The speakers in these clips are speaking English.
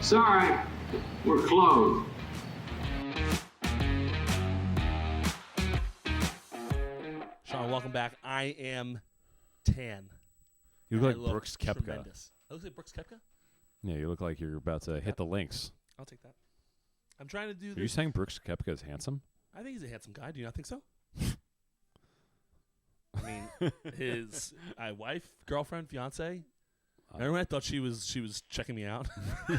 Sorry, we're closed. Sean, welcome back. I am tan. You look like Brooks Koepka. Tremendous. I look like Brooks Koepka? Yeah, you look like you're about to hit the links. I'll take that. I'm trying to do this. Are you saying Brooks Koepka is handsome? I think he's a handsome guy. Do you not think so? I mean, his wife, girlfriend, fiance. Remember when I thought she was checking me out? Yeah,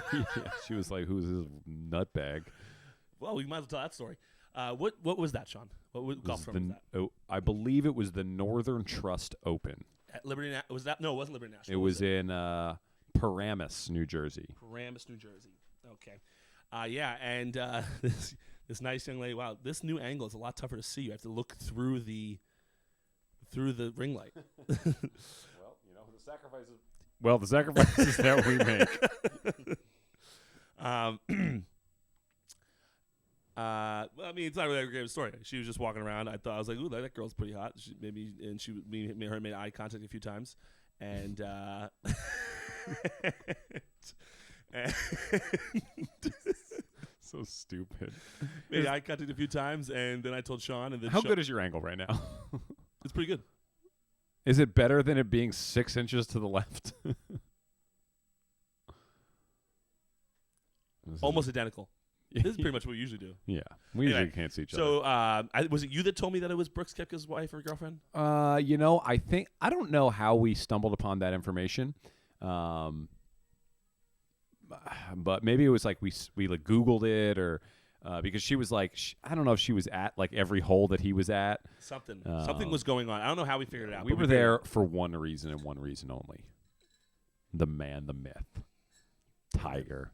she was like, "Who's his nutbag?" Well, we might as well tell that story. What was that, Sean? What golf firm was that? Oh, I believe it was the Northern Trust Open. At Liberty was that? No, it wasn't Liberty National. It was in Paramus, New Jersey. Paramus, New Jersey. Okay. Yeah, and this nice young lady. Wow, this new angle is a lot tougher to see. You have to look through the ring light. Well, you know, the sacrifices. Well, the sacrifices that we make. Well, I mean, it's not really a great story. She was just walking around. I was like, "Ooh, that girl's pretty hot." Me and her made eye contact a few times, and So stupid. made eye contact a few times, and then I told Sean. And then How good is your angle right now? It's pretty good. Is it better than it being 6 inches to the left? Almost identical. This is pretty much what we usually do. Yeah, we usually can't see each other. So, was it you that told me that it was Brooks Koepka's wife or girlfriend? You know, I don't know how we stumbled upon that information, but maybe it was like we like Googled it or because she was like I don't know if she was at like every hole that he was at. Something was going on. I don't know how we figured it out. We were there for one reason and one reason only: the man, the myth, Tiger.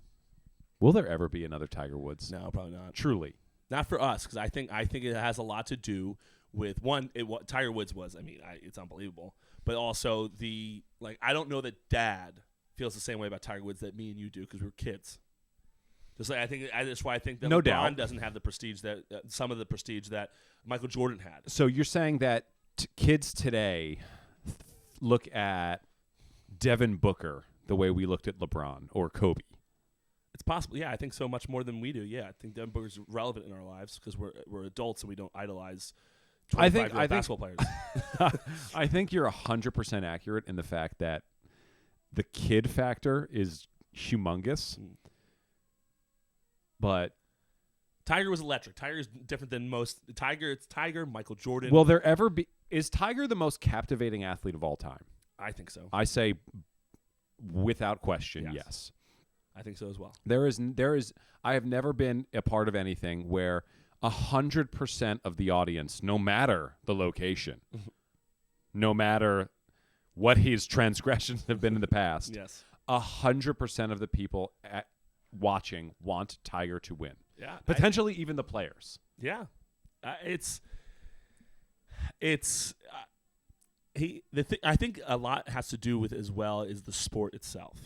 Will there ever be another Tiger Woods? No, probably not. Truly, not for us, because I think it has a lot to do with one. What Tiger Woods was. I mean, it's unbelievable, but also I don't know that Dad feels the same way about Tiger Woods that me and you do because we were kids. Just like that's why I think that no LeBron doubt doesn't have the prestige that some of the prestige that Michael Jordan had. So you're saying that kids today look at Devin Booker the way we looked at LeBron or Kobe? It's possible. Yeah, I think so much more than we do. Yeah, I think Devin Booker's relevant in our lives because we're adults and we don't idolize 25-year-old basketball players. I think you're 100% accurate in the fact that the kid factor is humongous. But Tiger was electric. Tiger is different than most. It's Tiger, Michael Jordan. Will there ever be? Is Tiger the most captivating athlete of all time? I think so. I say without question, yes. I think so as well. There is. I have never been a part of anything where 100% of the audience, no matter the location, no matter what his transgressions have been in the past, 100% of the people watching want Tiger to win. Yeah, potentially even the players. Yeah, I think a lot has to do with as well is the sport itself.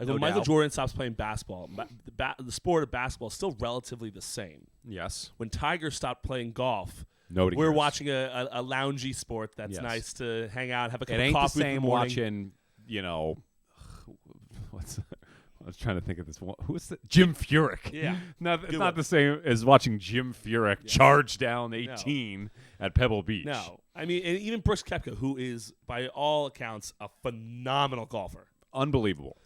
Like when Michael Jordan stops playing basketball, the sport of basketball is still relatively the same. Yes. When Tiger stopped playing golf, we're cares. Watching a loungy sport that's nice to hang out, have a cup of coffee. It ain't the same in the morning. Watching, I was trying to think of this one. Who is that? Jim Furyk. Yeah. It's not the same as watching Jim Furyk charge down 18 at Pebble Beach. No. I mean, and even Brooks Koepka, who is, by all accounts, a phenomenal golfer. Unbelievable.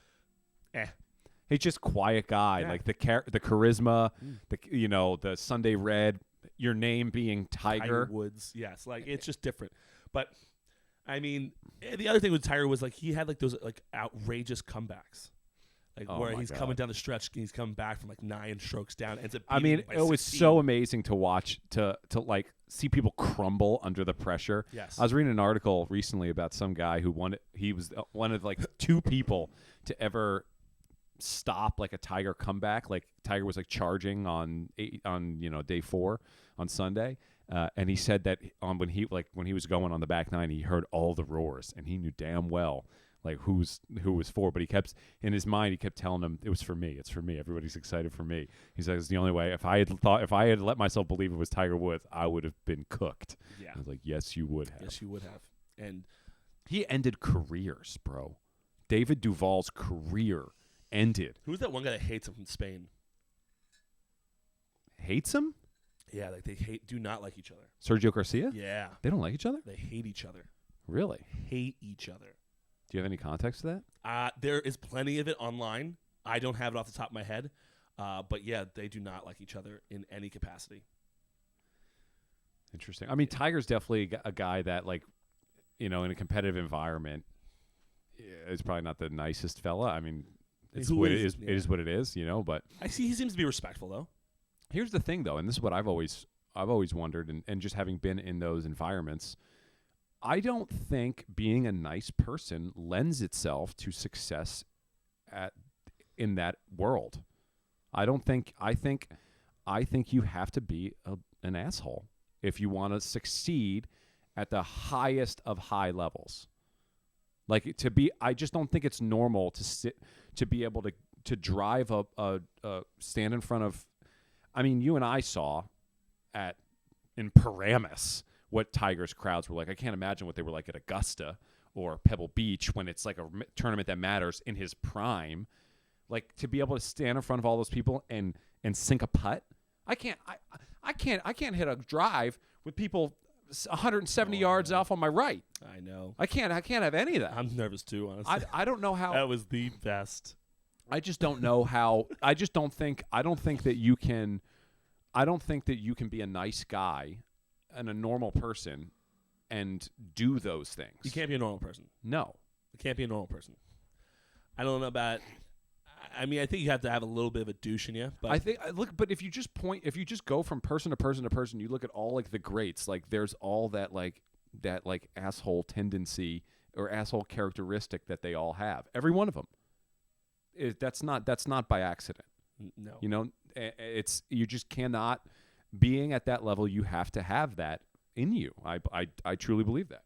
He's just quiet guy, like the charisma, the Sunday Red, your name being Tiger Woods. Yes, like it's just different. But I mean, the other thing with Tiger was like he had like those like outrageous comebacks. Like where he's coming down the stretch, and he's coming back from like 9 strokes down. Ends up it was 16. so amazing to watch, to like see people crumble under the pressure. Yes, I was reading an article recently about some guy who he was one of like 2 people to ever stop like a Tiger comeback. Like Tiger was like charging on day 4 on Sunday, and he said that when he was going on the back 9, he heard all the roars, and he knew damn well like who was for, but he kept in his mind. He kept telling him it was for me. It's for me. Everybody's excited for me. He says it's the only way. If I had let myself believe it was Tiger Woods, I would have been cooked. Yeah, I was like, yes, you would have. Yes, you would have. And he ended careers, bro. David Duval's career ended. Who's that one guy that hates him from Spain? Hates him? Yeah, like they do not like each other. Sergio Garcia? Yeah. They don't like each other? They hate each other. Really? Hate each other. Do you have any context to that? There is plenty of it online. I don't have it off the top of my head. But yeah, they do not like each other in any capacity. Interesting. I mean, Tiger's definitely a guy that, like, in a competitive environment, is probably not the nicest fella. I mean, it's what it is. Yeah. It is what it is, But I see he seems to be respectful though. here's the thing, though, and this is what I've always wondered, and just having been in those environments, I don't think being a nice person lends itself to success in that world. I think you have to be an asshole if you want to succeed at the highest of high levels. Like, I just don't think it's normal to be able to drive stand in front of. I mean, you and I saw in Paramus what Tiger's crowds were like. I can't imagine what they were like at Augusta or Pebble Beach when it's like a tournament that matters in his prime. Like, to be able to stand in front of all those people and sink a putt. I can't hit a drive with people 170 yards off on my right. I know. I can't have any of that. I'm nervous too, honestly. I don't know how. That was the best. I just don't know how. I don't think that you can be a nice guy and a normal person and do those things. You can't be a normal person. No. You can't be a normal person. I don't know about. I mean, I think you have to have a little bit of a douche in you. But I think but if you just go from person to person to person, you look at all like the greats. Like, there's all that asshole tendency or asshole characteristic that they all have. Every one of them. That's not by accident. No. It's you just cannot. Being at that level, you have to have that in you. I truly believe that.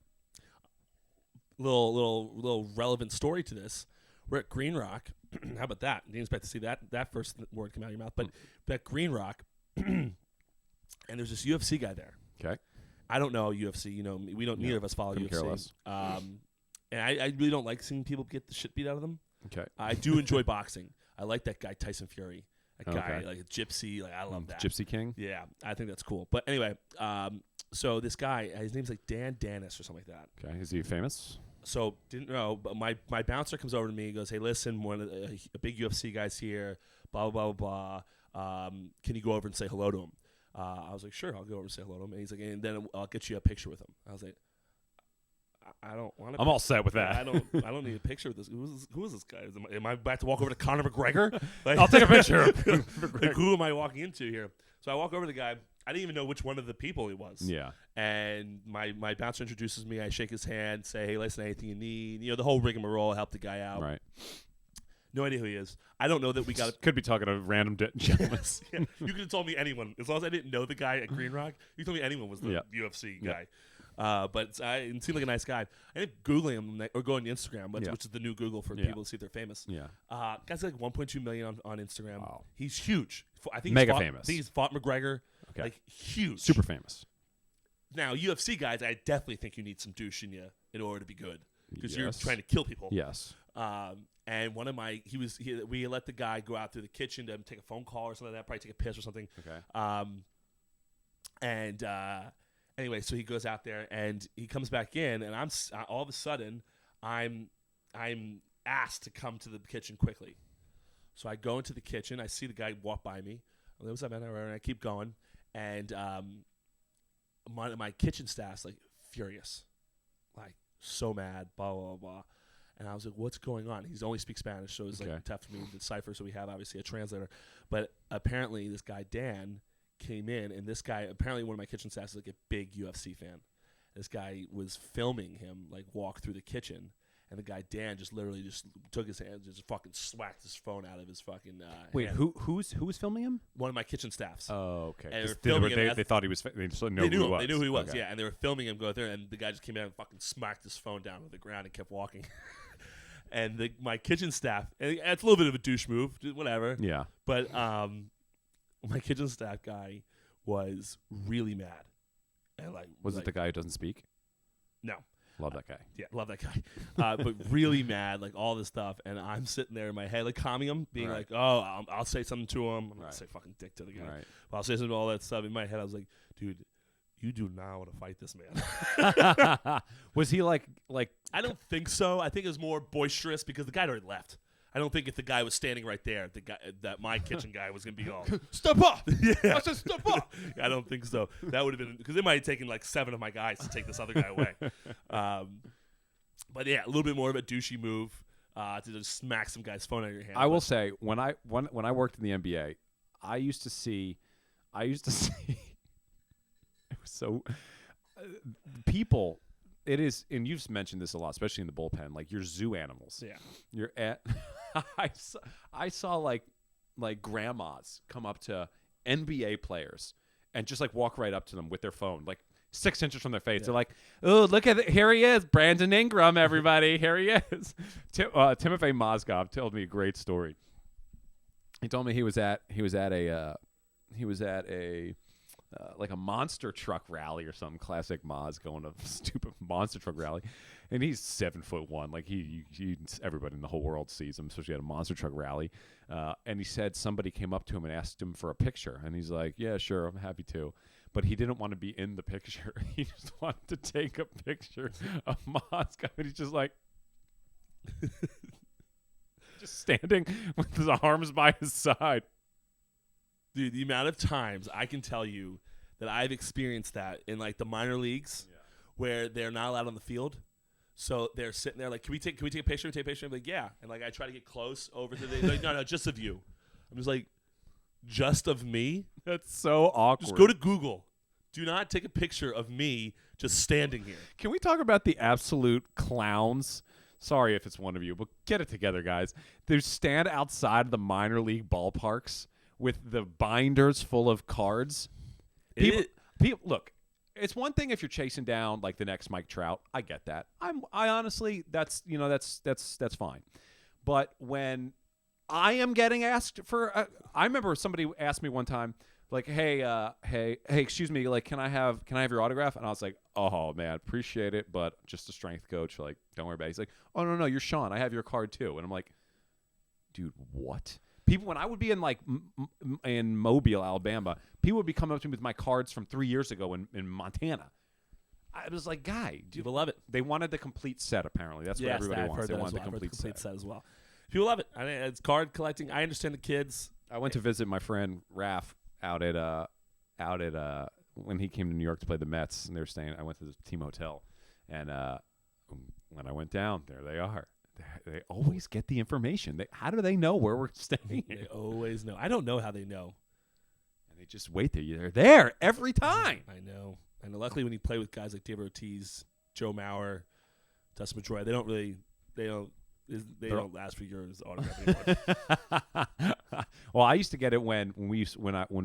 Little relevant story to this. We're at Green Rock. How about that? Didn't expect to see that first word come out of your mouth. But at Green Rock, and there's this UFC guy there. Okay. I don't know UFC. We don't. Neither of us follow UFC. Care less. And I really don't like seeing people get the shit beat out of them. Okay. I do enjoy boxing. I like that guy Tyson Fury. That guy, Okay. like a gypsy. Like, I love that. Gypsy King. Yeah, I think that's cool. But anyway, so this guy, his name's like Dan Dennis or something like that. Okay. Is he famous? So didn't know, but my bouncer comes over to me and goes, "Hey, listen, one of a big UFC guy's here. Blah blah blah blah. Can you go over and say hello to him?" I was like, "Sure, I'll go over and say hello to him." And he's like, "And then I'll get you a picture with him." I was like, "I don't want to." I'm all set with that. I don't need a picture with this. Who is this guy? Am I about to walk over to Conor McGregor? Like, I'll take a picture. Like, who am I walking into here? So I walk over to the guy. I didn't even know which one of the people he was. Yeah. And my bouncer introduces me. I shake his hand, say, "Hey, listen, anything you need." The whole rigmarole, help the guy out. Right. No idea who he is. I don't know that we got Could be talking to random gentlemen. Yeah. You could have told me anyone. As long as I didn't know the guy at Green Rock, you told me anyone was the Yeah. UFC Yeah. guy. But it seemed like a nice guy. I ended up Googling him or going to Instagram, which is the new Google for people to see if they're famous. Yeah. Guy's like 1.2 million on Instagram. Wow. He's huge. I think Mega he's famous. I think he's fought McGregor. Okay. Like, huge. Super famous. Now, UFC guys, I definitely think you need some douche in you in order to be good. Because you're Yes. trying to kill people. Yes. And one of my, we let the guy go out through the kitchen to take a phone call or something like that, probably take a piss or something. Okay. Anyway, so he goes out there and he comes back in, and I'm all of a sudden I'm asked to come to the kitchen quickly. So I go into the kitchen. I see the guy walk by me. What's up, man? And I keep going, and my kitchen staff's like furious, like so mad, blah blah blah. And I was like, "What's going on?" He only speaks Spanish, so it's like tough for me to decipher. So we have obviously a translator, but apparently this guy Dan came in, and this guy, apparently one of my kitchen staff, is like a big UFC fan. This guy was filming him like walk through the kitchen, and the guy Dan just literally just took his hand, just fucking smacked his phone out of his fucking. Wait, hand. who was filming him? One of my kitchen staffs. Oh, okay. And they were filming him. They thought he was. They knew They who he was. They knew who he was. Okay. Yeah, and they were filming him go there, and the guy just came out and fucking smacked his phone down to the ground and kept walking. And my kitchen staff, and it's a little bit of a douche move, whatever. Yeah. But my kitchen staff guy was really mad. And Was it the guy who doesn't speak? No. Love that guy. Yeah, love that guy. But really mad, like all this stuff, and I'm sitting there in my head, like calming him, being like, "Oh, I'll say something to him. I'm gonna say fucking dick to the guy. Right. But I'll say something to all that stuff." In my head, I was like, "Dude, you do not want to fight this man." Was he like? I don't think so. I think it was more boisterous because the guy had already left. I don't think if the guy was standing right there, the guy that my kitchen guy was gonna be all Step up. yeah. I said step up. I don't think so. That would have been because it might have taken like 7 of my guys to take this other guy away. But yeah, a little bit more of a douchey move to just smack some guy's phone out of your hand. I will say when I worked in the NBA, I used to see it was so people. It is, and you've mentioned this a lot, especially in the bullpen. Like you're zoo animals. Yeah, you're at. I saw like grandmas come up to NBA players and just like walk right up to them with their phone, like 6 inches from their face. Yeah. They're like, "Oh, look at it! Here he is, Brandon Ingram, everybody! Here he is." Timofey Mozgov told me a great story. He told me he was at a like a monster truck rally or something. Classic Moz going to a stupid monster truck rally, and he's 7'1". Like he everybody in the whole world sees him, especially at a monster truck rally. And he said somebody came up to him and asked him for a picture, and he's like, "Yeah, sure, I'm happy to." But he didn't want to be in the picture. He just wanted to take a picture of Moscow. And he's just like, just standing with his arms by his side. Dude, the amount of times I can tell you that I've experienced that in like the minor leagues where they're not allowed on the field. So they're sitting there like, can we take a picture? Can we take a picture? I'm like, yeah. And like I try to get close over to the like, no, just of you. I'm just like, just of me? That's so awkward. Just go to Google. Do not take a picture of me just standing here. Can we talk about the absolute clowns? Sorry if it's one of you, but get it together, guys. They stand outside of the minor league ballparks with the binders full of cards. People, look, it's one thing if you're chasing down like the next Mike Trout. I get that. I honestly, that's fine. But when I am getting asked for, I remember somebody asked me one time, like, hey, excuse me, like, can I have your autograph? And I was like, oh man, appreciate it, but just a strength coach, like, don't worry about it. He's like, oh no, you're Sean, I have your card too. And I'm like, dude, what? People, when I would be in like in Mobile, Alabama, people would be coming up to me with my cards from 3 years ago in Montana. I was like, guy, people love it. They wanted the complete set. Apparently, that's what everybody wants. They wanted the complete set as well. People love it. I mean, it's card collecting. I understand the kids. I went to visit my friend Raph out at when he came to New York to play the Mets, and they were staying. I went to the team hotel, and when I went down, there they are. They always get the information. How do they know where we're staying? They always know. I don't know how they know. And they just wait there. They're there every time. I know. And luckily, when you play with guys like David Ortiz, Joe Mauer, Dustin Pedroia, they don't ask for your autograph anymore. Well, I used to get it when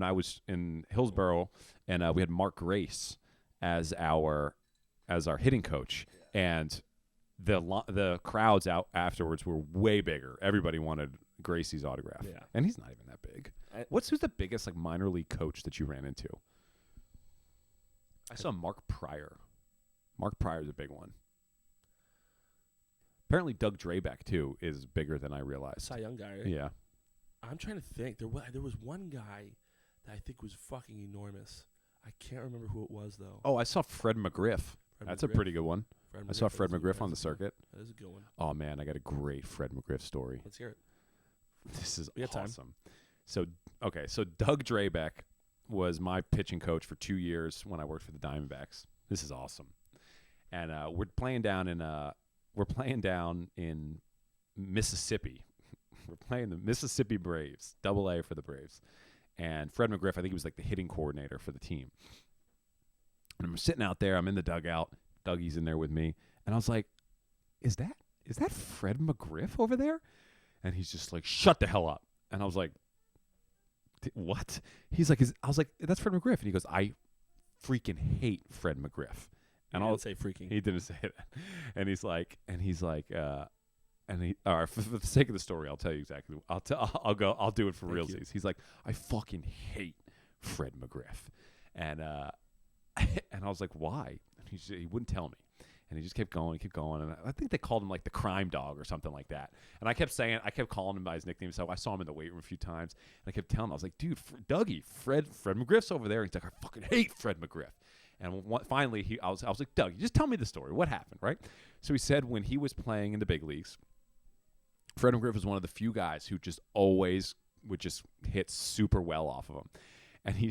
I was in Hillsborough, and we had Mark Grace as our hitting coach, and the crowds out afterwards were way bigger. Everybody wanted Gracie's autograph, and he's not even that big. Who's the biggest like minor league coach that you ran into? I saw Mark Pryor. Mark Pryor's a big one. Apparently, Doug Drabeck too is bigger than I realized. Cy Young guy, right? Yeah. I'm trying to think. There was one guy that I think was fucking enormous. I can't remember who it was though. Oh, I saw Fred McGriff. That's a pretty good one. I saw Fred McGriff on the circuit. That is a good one. Oh man, I got a great Fred McGriff story. Let's hear it. This is awesome. So Doug Drabeck was my pitching coach for 2 years when I worked for the Diamondbacks. This is awesome. And we're playing down in Mississippi. We're playing the Mississippi Braves, AA for the Braves. And Fred McGriff, I think he was like the hitting coordinator for the team. And I'm sitting out there. I'm in the dugout. Dougie's in there with me. And I was like, is that Fred McGriff over there? And he's just like, shut the hell up. And I was like, what? He's like, I was like, that's Fred McGriff. And he goes, I freaking hate Fred McGriff. And I'll say freaking. He didn't say that. And he's like, all right, for the sake of the story, I'll tell you exactly. I'll do it for realsies. He's like, I fucking hate Fred McGriff. And I was like, why? And he wouldn't tell me. And he just kept going, and I think they called him like the crime dog or something like that. And I kept calling him by his nickname. So I saw him in the weight room a few times, and I kept telling him, I was like, dude, Dougie, Fred McGriff's over there. He's like, I fucking hate Fred McGriff. And finally, I was like, Dougie, just tell me the story. What happened, right? So he said when he was playing in the big leagues, Fred McGriff was one of the few guys who just always would just hit super well off of him. And he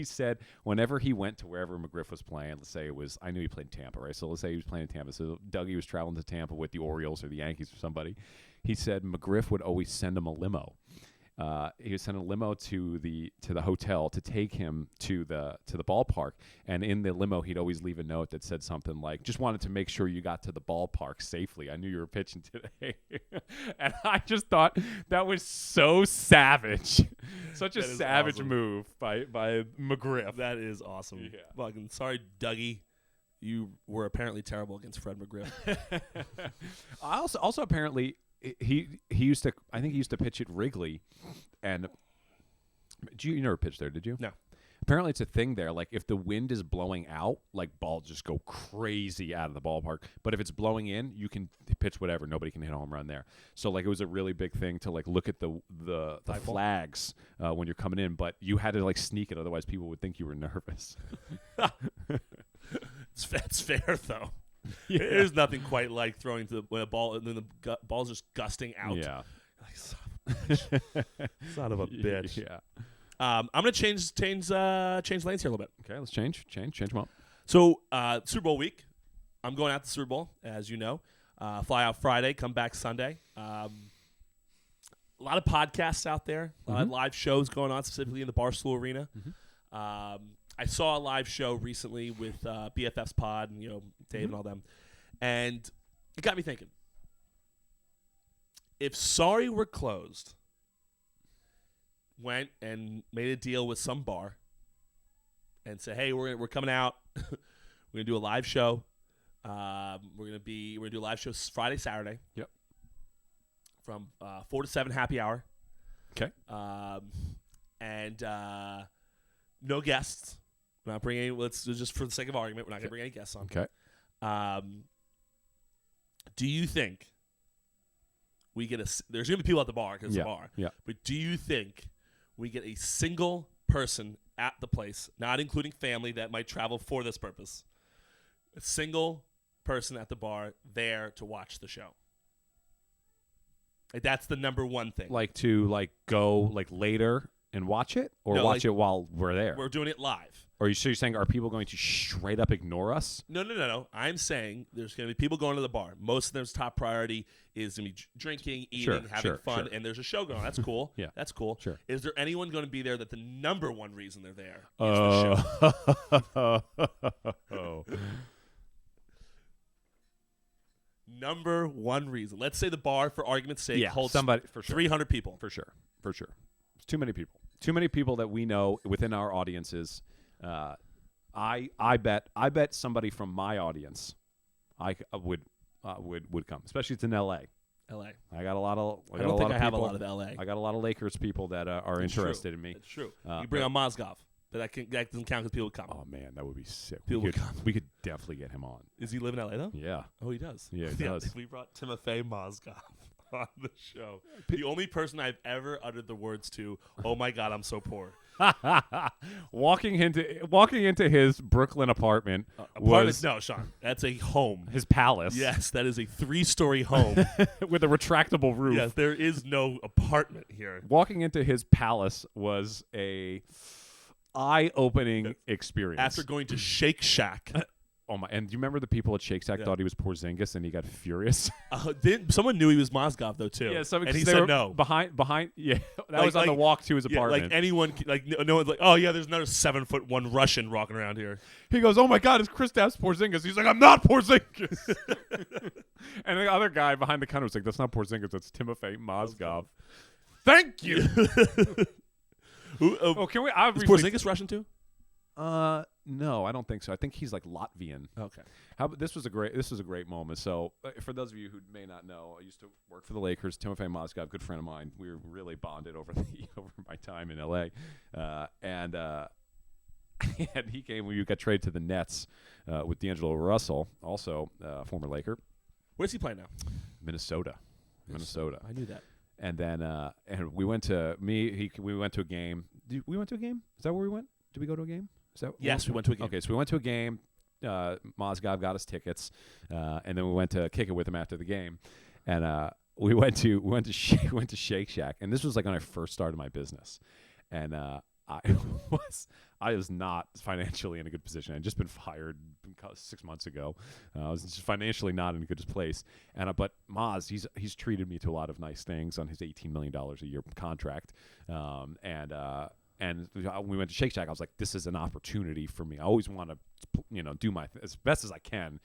said whenever he went to wherever McGriff was playing, let's say I knew he played in Tampa, right? So let's say he was playing in Tampa. So Dougie was traveling to Tampa with the Orioles or the Yankees or somebody. He said McGriff would always send him a limo. He would send a limo to the hotel to take him to the ballpark, and in the limo he'd always leave a note that said something like, "Just wanted to make sure you got to the ballpark safely. I knew you were pitching today." And I just thought that was so savage, such a savage move by McGriff. That is awesome. Yeah. Fucking sorry, Dougie. You were apparently terrible against Fred McGriff. I also apparently. He used to pitch at Wrigley, and you never pitched there, did you? No. Apparently it's a thing there. Like if the wind is blowing out, like balls just go crazy out of the ballpark. But if it's blowing in, you can pitch whatever. Nobody can hit a home run there. So like it was a really big thing to like look at the flags when you're coming in, but you had to like sneak it, otherwise people would think you were nervous. That's fair though. Yeah. There's nothing quite like throwing when a ball and then the ball's just gusting out. Yeah. Like, son of a bitch. Yeah. I'm gonna change lanes here a little bit. Okay, let's change them up. So Super Bowl week, I'm going out to the Super Bowl, as you know. Fly out Friday, come back Sunday. A lot of podcasts out there, a lot of live shows going on, specifically in the Barstool Arena. I saw a live show recently with BFF's Pod and Dave and all them, and it got me thinking. If Sorry Were Closed went and made a deal with some bar and said, "Hey, we're coming out, we're gonna do a live show. We're gonna do a live show Friday, Saturday. Yep. From 4 to 7 happy hour. Okay. And no guests. We're not bringing any. Let's just for the sake of argument, we're not gonna bring any guests on. Okay. Do you think we get there's gonna be people at the bar because it's a bar. Yeah. But do you think we get a single person at the place, not including family that might travel for this purpose, a single person at the bar there to watch the show? Like that's the number one thing. Like to go later and watch it, or watch it while we're there. We're doing it live. Or you're saying, are people going to straight up ignore us? No. I'm saying there's going to be people going to the bar. Most of them's top priority is going to be drinking, eating, having fun, and there's a show going on. That's cool. Yeah. That's cool. Sure. Is there anyone going to be there that the number one reason they're there is the show? Number one reason. Let's say the bar, for argument's sake, holds somebody for sure. 300 people. For sure. It's too many people. Too many people that we know within our audiences. I bet somebody from my audience would come, especially it's in L.A. I got a lot of. I don't think I have a lot of L.A. I got a lot of Lakers people that are interested in me. It's true. You bring on Mozgov, but that doesn't count because people would come. Oh man, that would be sick. People would come. We could definitely get him on. Does he live in L.A. though? Yeah. Oh, he does. Yeah, he does. We brought Timothy Mozgov on the show. The only person I've ever uttered the words to, "Oh my God, I'm so poor." walking into his Brooklyn apartment was no, Sean. That's a home. His palace. Yes, that is a 3-story home with a retractable roof. Yes, there is no apartment here. Walking into his palace was a eye-opening experience. After going to Shake Shack. Oh my! And do you remember the people at Shake Shack thought he was Porzingis and he got furious? Someone knew he was Mozgov though too. Yeah, and he said no. Behind. Yeah, that was on the walk to his apartment. Like anyone, no one's like, oh yeah, there's another 7'1" Russian walking around here. He goes, oh my God, it's Kristaps Porzingis. He's like, I'm not Porzingis. And the other guy behind the counter was like, that's not Porzingis, that's Timofey Mozgov. Thank you. Can we? Is Porzingis Russian too? No, I don't think so. I think he's like Latvian. Okay. This was a great moment. So, for those of you who may not know, I used to work for the Lakers. Timofey Mozgov, good friend of mine. We were really bonded over my time in LA, and and he came when you got traded to the Nets with D'Angelo Russell, also former Laker. Where's he playing now? Minnesota. I knew that. And then and we went to we went to a game. We went to a game? Is that where we went? Did we go to a game? Is that Yes, we went to a game. Okay, so we went to a game. Mozgov got us tickets, and then we went to kick it with him after the game, and we went to Shake Shack, and this was like when I first started my business, and I was not financially in a good position. I'd just been fired 6 months ago. I was just financially not in a good place. But Moz, he's treated me to a lot of nice things on his $18 million a year contract. And we went to Shake Shack. I was like, this is an opportunity for me. I always want to, do my as best as I can,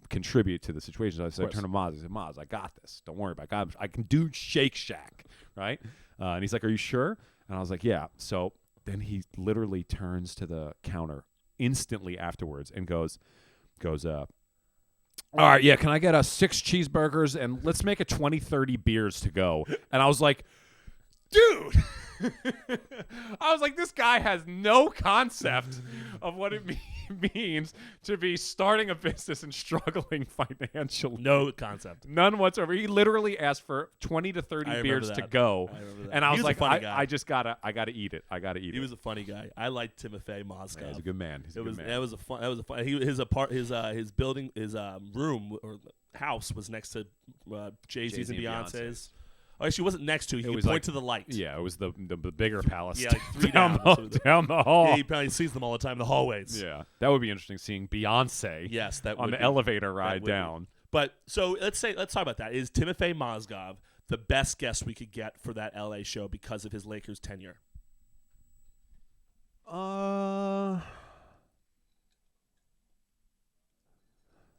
contribute to the situation. So I said, I turned to Moz. I said, Moz, I got this. Don't worry about it. I can do Shake Shack, right? And he's like, are you sure? And I was like, yeah. So then he literally turns to the counter instantly afterwards and goes, all right, yeah, can I get 6 cheeseburgers and let's make it 20, 30 beers to go. And I was like, dude. I was like, this guy has no concept of what it means to be starting a business and struggling financially. No concept. None whatsoever. He literally asked for 20 to 30 beers to go. And I was like, I just gotta eat it. He was a funny guy. I liked Timofey Mozgov. Yeah, he's a good man. That was a fun. His building, his room or house was next to Jay-Z's and Beyonce's. Oh, actually, wasn't next to. He could point to the light. Yeah, it was the bigger palace. Yeah, like 3 down the hall. Yeah, he probably sees them all the time in the hallways. Yeah, that would be interesting seeing Beyonce. Yes, that on would the be. elevator ride down. But so let's talk about that. Is Timofey Mozgov the best guest we could get for that LA show because of his Lakers tenure? I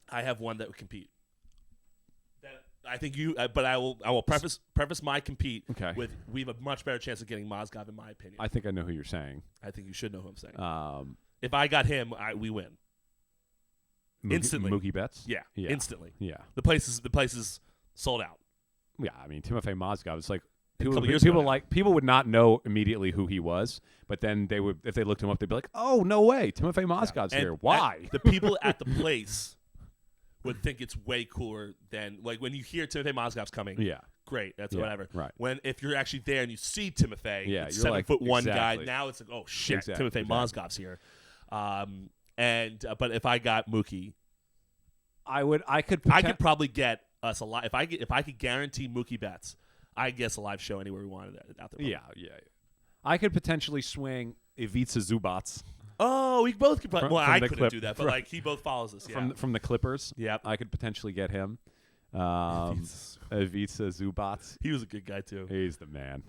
have one that would compete. I think you, but I will preface my compete with we have a much better chance of getting Mozgov in my opinion. I think I know who you're saying. I think you should know who I'm saying. If I got him, we win instantly. Mookie Betts. Yeah, instantly. Yeah, the place is sold out. Yeah, I mean Timofey Mozgov. It's like people would not know immediately who he was, but then they would if they looked him up, they'd be like, oh no way, Timofey Mozgov's here. Why? The people at the place would think it's way cooler than like when you hear Timofey Mozgov's coming. Yeah, great. That's whatever. Right. If you're actually there and you see Timofey, you're 7'1" exactly. guy. Now it's like, oh shit, Timofey Mozgov's here. But if I got Mookie, I could probably get us a lot. If I could guarantee Mookie Betts, I guess a live show anywhere we wanted out there. Yeah. I could potentially swing Ivica Zubats. Oh, we both could. I couldn't do that, but right. He both follows us. Yeah. From the Clippers. Yep. I could potentially get him. Ivica Zubats. He was a good guy too. He's the man.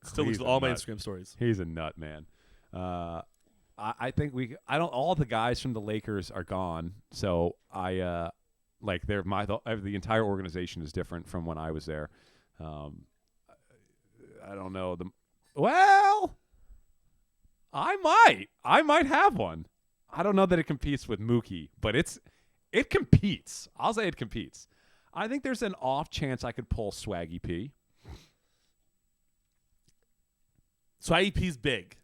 Still looks at all my Instagram stories. He's a nut, man. I think all the guys from the Lakers are gone, so the entire organization is different from when I was there. I don't know I might have one. I don't know that it competes with Mookie, but it competes. I'll say it competes. I think there's an off chance I could pull Swaggy P. Swaggy P's big.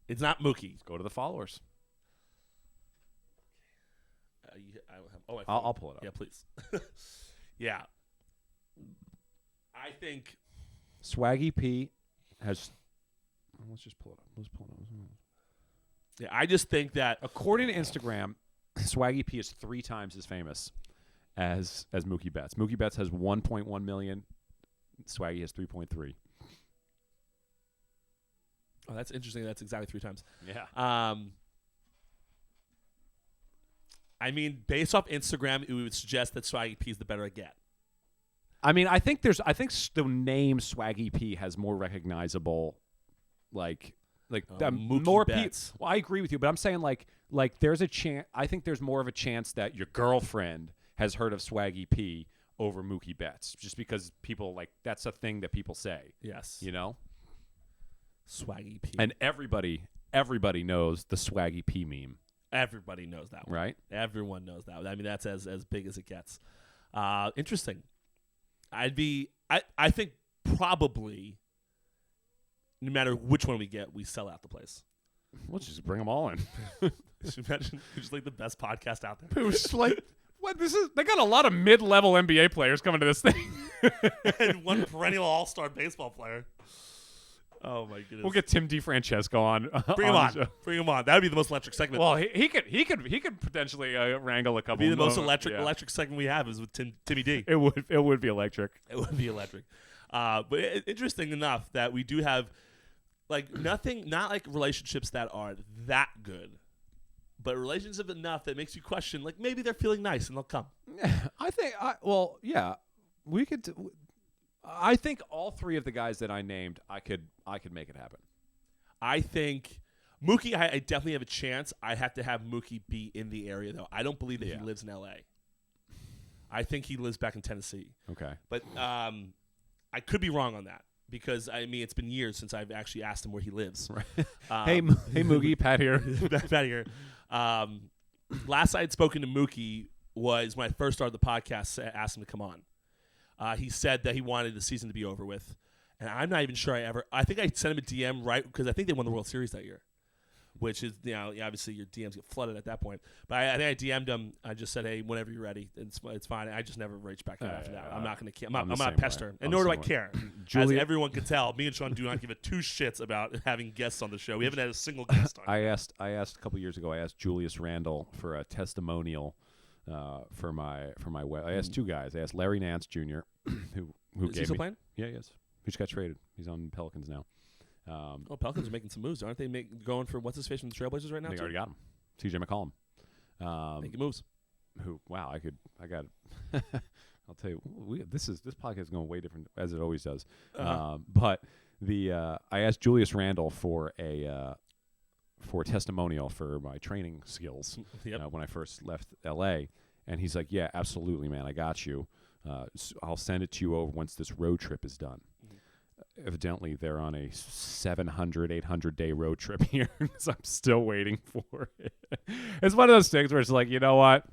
It's not Mookie. Let's go to the followers. I'll pull it up. Yeah, please. Yeah. I think Swaggy P has. Let's just pull it up. Yeah, I just think that according to Instagram, Swaggy P is 3 times as famous as Mookie Betts. Mookie Betts has 1.1 million. Swaggy has 3.3. Oh, that's interesting. That's exactly 3 times. Yeah. I mean, based off Instagram, it would suggest that Swaggy P is the better I get. I mean, I think the name Swaggy P has more recognizable, more people. Well, I agree with you, but I'm saying like there's a chance. I think there's more of a chance that your girlfriend has heard of Swaggy P over Mookie Betts, just because people that's a thing that people say. Yes, Swaggy P, and everybody knows the Swaggy P meme. Everybody knows that one. Right? Everyone knows that one. I mean, that's as big as it gets. Interesting. I think probably no matter which one we get, we sell out the place. Let's just bring them all in. Just imagine it's like the best podcast out there. It was just like, what? This is. They got a lot of mid-level NBA players coming to this thing. And one perennial all-star baseball player. Oh my goodness. We'll get Tim DeFrancesco on. Bring him on. Bring him on. That would be the most electric segment. Well, he could potentially wrangle a couple. It'd be the most yeah. electric segment we have is with Timmy D. It would be electric. It would be electric. But interesting enough that we do have like nothing, not like relationships that are that good, but relationships enough that makes you question like maybe they're feeling nice and they'll come. I think. Yeah, we could. I think all three of the guys that I named, I could make it happen. I think Mookie, I definitely have a chance. I have to have Mookie be in the area, though. I don't believe that he lives in L.A. I think he lives back in Tennessee. Okay. But I could be wrong on that because, I mean, it's been years since I've actually asked him where he lives. Right. Hey, Mookie, Pat here. Pat here. Last I had spoken to Mookie was when I first started the podcast, asked him to come on. He said that he wanted the season to be over with. And I'm not even sure I think I sent him a DM right because I think they won the World Series that year, which is, obviously your DMs get flooded at that point. But I think I DM'd him. I just said, hey, whenever you're ready, it's fine. I just never reached back out after that. I'm not going to I'm not pester. And nor do I care. As everyone can tell, me and Sean do not give a two shits about having guests on the show. We haven't had a single guest on. I asked a couple years ago, I asked Julius Randle for a testimonial for my web. I asked two guys. I asked Larry Nance Jr., who is he still playing? Yeah, he is. He just got traded. He's on Pelicans now. Pelicans are making some moves, aren't they? Going for what's his face from the Trailblazers right now? They already got him. CJ McCollum. Making moves. Who? Wow, I got. I'll tell you, this podcast is going way different as it always does. But I asked Julius Randle for a testimonial for my training skills when I first left L.A. And he's like, yeah, absolutely, man, I got you. I'll send it to you over once this road trip is done. Mm-hmm. Evidently, they're on a 700, 800-day road trip here, so I'm still waiting for it. It's one of those things where it's like, you know what?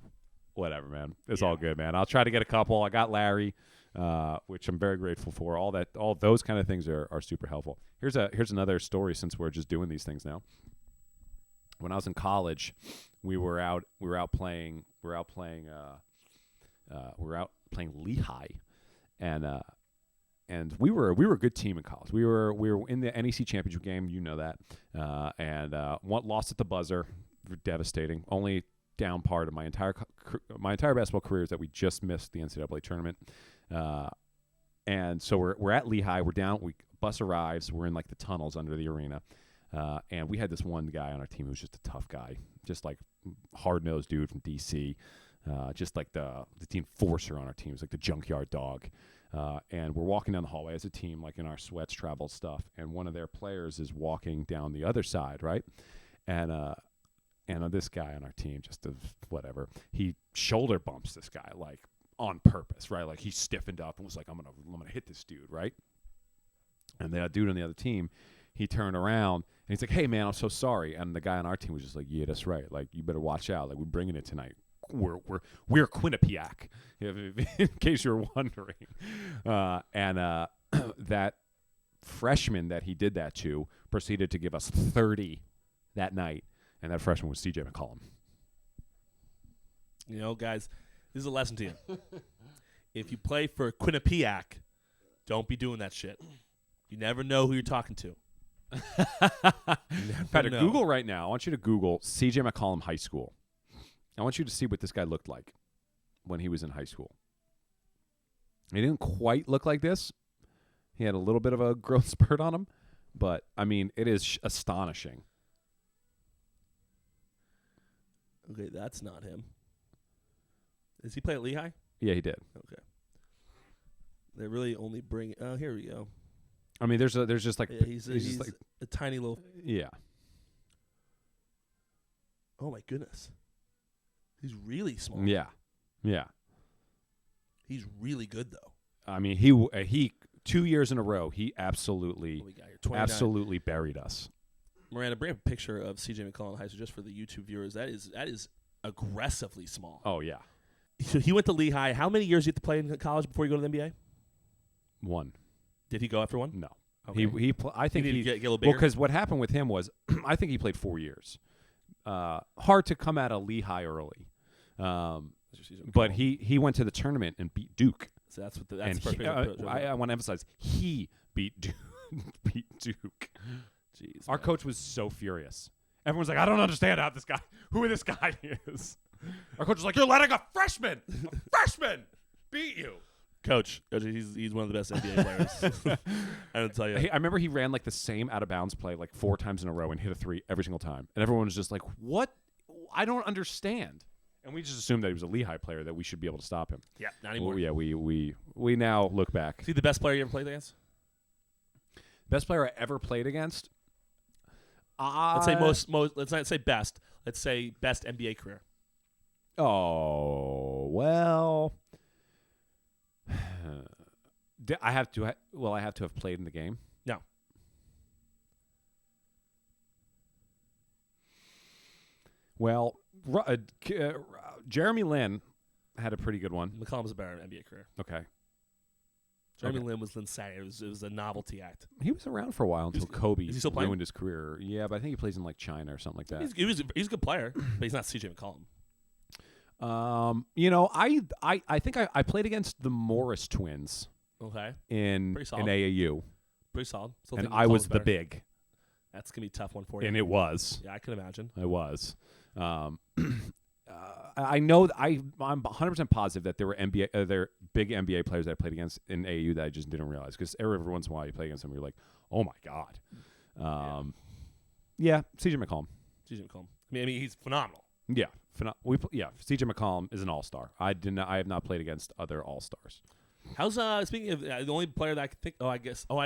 Whatever, man. It's all good, man. I'll try to get a couple. I got Larry, which I'm very grateful for. All those kind of things are super helpful. Here's another story since we're just doing these things now. When I was in college, we were out playing Lehigh, and we were a good team in college. We were in the NEC championship game, you know that, and lost at the buzzer, devastating. Only down part of my entire basketball career is that we just missed the NCAA tournament, and so we're at Lehigh. We're down. Bus arrives. We're in like the tunnels under the arena. And we had this one guy on our team who was just a tough guy, just like hard-nosed dude from D.C., just like the team enforcer on our team. It was like the junkyard dog. And we're walking down the hallway as a team, like in our sweats, travel stuff, and one of their players is walking down the other side, right? And this guy on our team, just whatever, he shoulder bumps this guy, like on purpose, right? Like he stiffened up and was like, I'm gonna hit this dude, right? And that dude on the other team, he turned around and he's like, hey, man, I'm so sorry. And the guy on our team was just like, yeah, that's right. Like, you better watch out. Like, we're bringing it tonight. We're Quinnipiac, in case you're wondering. And that freshman that he did that to proceeded to give us 30 that night. And that freshman was CJ McCollum. You know, guys, this is a lesson to you. If you play for Quinnipiac, don't be doing that shit. You never know who you're talking to. Patrick, Google right now. I want you to Google CJ McCollum High School. I want you to see what this guy looked like when he was in high school. He didn't quite look like this. He had a little bit of a growth spurt on him, but I mean, it is astonishing. Okay, that's not him. Does he play at Lehigh? Yeah, he did. Okay. They really only bring. Oh, here we go. I mean, there's just like he's just like a tiny little. Yeah. Oh my goodness. He's really small. Yeah. Yeah. He's really good though. I mean, he 2 years in a row, he absolutely buried us. Miranda, bring up a picture of CJ McCollum High School just for the YouTube viewers. That is aggressively small. Oh yeah. So he went to Lehigh. How many years did you have to play in college before you go to the NBA? 1. Did he go after 1? No. Okay. I think need to he get a little well bigger? because what happened with him was I think he played 4 years. Hard to come out of Lehigh early, but he went to the tournament and beat Duke. So that's what And I want to emphasize he beat Duke. beat Duke. Jeez, Our coach was so furious. Everyone's like, I don't understand who this guy is. Our coach was like, you're letting a freshman beat you. Coach, he's one of the best NBA players. I don't tell you. I remember he ran like the same out of bounds play like 4 times in a row and hit a 3 every single time, and everyone was just like, "What? I don't understand." And we just assumed that he was a Lehigh player that we should be able to stop him. Yeah, not anymore. Well, yeah, we now look back. Is he the best player you ever played against? Best player I ever played against. Let's say most. Let's not say best. Let's say best NBA career. Oh well. I have to have played in the game. No. Well, Jeremy Lin had a pretty good one. McCollum's a better NBA career. Okay. Jeremy Lin was insane. It was a novelty act. He was around for a while until Kobe is he still playing? ruined his career. Yeah, but I think he plays in like China or something like that. He's a good player, but he's not CJ McCollum. I think I played against the Morris twins. Okay. In AAU. Pretty solid. Still and think I McCollum's was the better. big. That's gonna be a tough one for you. And it was. Yeah, I can imagine. I was. I know I'm 100% positive that there were there big NBA players that I played against in AAU that I just didn't realize, because every once in a while you play against them, you're like, oh my god. Yeah, CJ McCollum. CJ McCollum. I mean, he's phenomenal. Yeah, CJ McCollum is an all-star. I have not played against other all-stars. How's speaking of the only player that I could think? I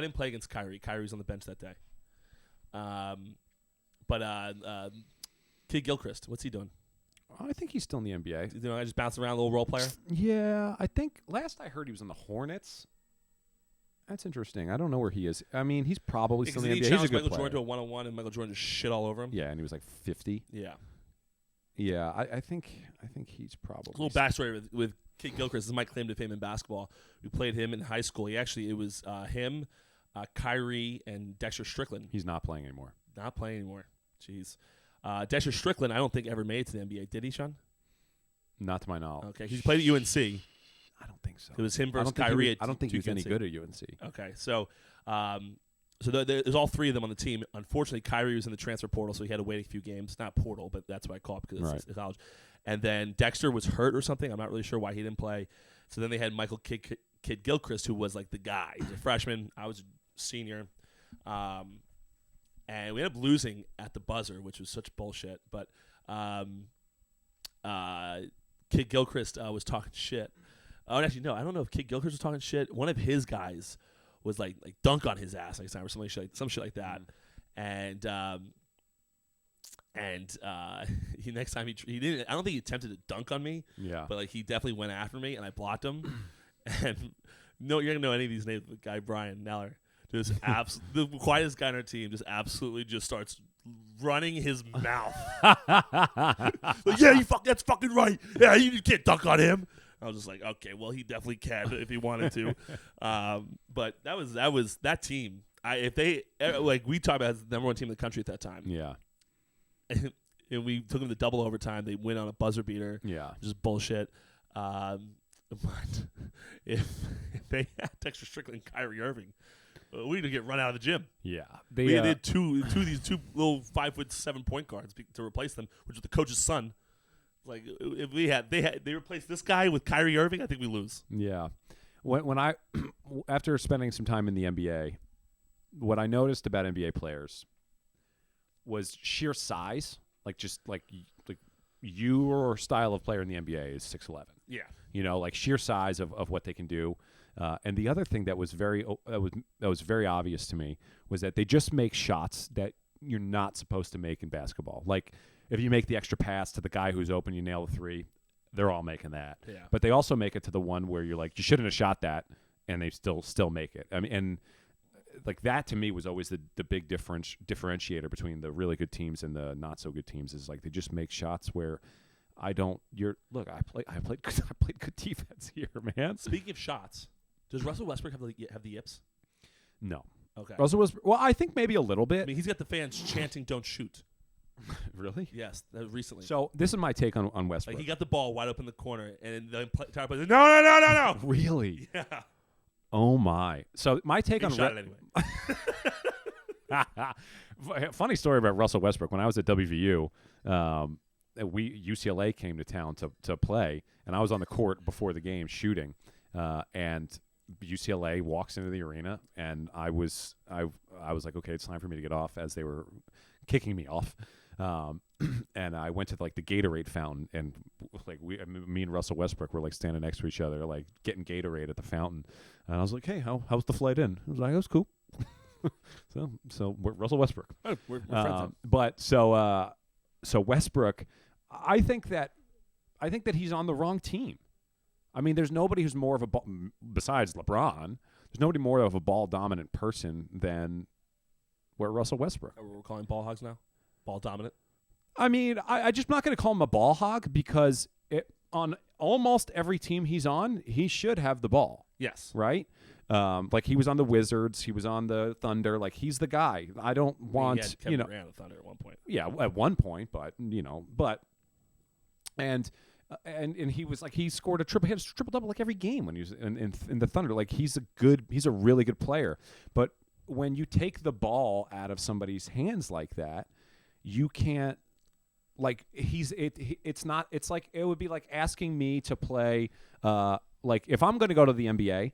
didn't play against Kyrie. Kyrie was on the bench that day. But Kid Gilchrist, what's he doing? I think he's still in the NBA. I just bounced around, a little role player. Yeah, I think last I heard he was on the Hornets. That's interesting. I don't know where he is. I mean, he's probably still in the NBA. He's a good Michael player. Jordan to a one-on-one, and Michael Jordan just shit all over him. Yeah, and he was like 50. Yeah. Yeah, I think he's probably. A little backstory with Kid Gilchrist. This is my claim to fame in basketball. We played him in high school. It was him, Kyrie, and Dexter Strickland. He's not playing anymore. Not playing anymore. Jeez. Dexter Strickland, I don't think ever made it to the NBA. Did he, Sean? Not to my knowledge. Okay, he played at UNC. I don't think so. It was him versus Kyrie. I don't think he was any good at UNC. Okay, so there's all 3 of them on the team. Unfortunately, Kyrie was in the transfer portal, so he had to wait a few games. Not portal, but that's what I call it because it's college. And then Dexter was hurt or something. I'm not really sure why he didn't play. So then they had Michael Kid Gilchrist, who was like the guy. He was a freshman. I was a senior. And we ended up losing at the buzzer, which was such bullshit. But Kid Gilchrist was talking shit. Oh, actually, no, I don't know if Kid Gilchrist was talking shit. One of his guys was like dunk on his ass next time or some shit like that. And he next time he didn't. I don't think he attempted to dunk on me. Yeah. But like he definitely went after me, and I blocked him. And no, you're gonna know any of these names. The guy Brian Neller, just the quietest guy on our team, just absolutely just starts running his mouth. Like, yeah, that's fucking right. Yeah, you can't dunk on him. I was just like, okay, well, he definitely can if he wanted to. But that was that team. If they we talked about as the number 1 team in the country at that time. Yeah. And we took them to double overtime. They win on a buzzer beater. Yeah. Just bullshit. But if they had Dexter Strickland and Kyrie Irving, we'd get run out of the gym. Yeah. We did two little 5'7" point guards to replace them, which was the coach's son. Like if they replaced this guy with Kyrie Irving, I think we lose. Yeah. When I after spending some time in the NBA, what I noticed about NBA players was sheer size. Like your style of player in the NBA is 6'11". Yeah. Like sheer size of what they can do. And the other thing that was very obvious to me was that they just make shots that you're not supposed to make in basketball. Like if you make the extra pass to the guy who's open, you nail the 3, they're all making that. Yeah. But they also make it to the one where you're like, you shouldn't have shot that, and they still make it. I mean, and like that to me was always the big differentiator between the really good teams and the not so good teams, is like they just make shots where I played good defense here, man. Speaking of shots, does Russell Westbrook have the yips? No. Okay. Russell Westbrook. Well, I think maybe a little bit. I mean, he's got the fans chanting "Don't shoot." Really? Yes, that was recently. So this is my take on Westbrook. Like he got the ball wide open in the corner, and the entire player said, "No!" Really? Yeah. Oh my! So my take He on shot it anyway. funny story about Russell Westbrook. When I was at WVU, UCLA came to town to play, and I was on the court before the game shooting, and UCLA walks into the arena, and I was like, okay, it's time for me to get off as they were kicking me off. And I went to like the Gatorade fountain, and like me and Russell Westbrook were like standing next to each other, like getting Gatorade at the fountain. And I was like, "Hey, how's the flight in?" I was like, "It was cool." so we're Russell Westbrook. Oh, we're friends. But so Westbrook, I think that he's on the wrong team. I mean, there's nobody who's more of a besides LeBron. There's nobody more of a ball dominant person than Russell Westbrook. We're calling ball hogs now. Ball dominant. I mean, I just not going to call him a ball hog because on almost every team he's on, he should have the ball. Yes. Right? Like he was on the Wizards, he was on the Thunder. Like he's the guy. I don't want, he had Kevin Durant on the Thunder at one point. Yeah, at one point, but and he was like he scored a triple double like every game when he was in the Thunder. Like he's a really good player. But when you take the ball out of somebody's hands like that, you can't. Like it's like it would be like asking me to play like if I'm going to go to the NBA,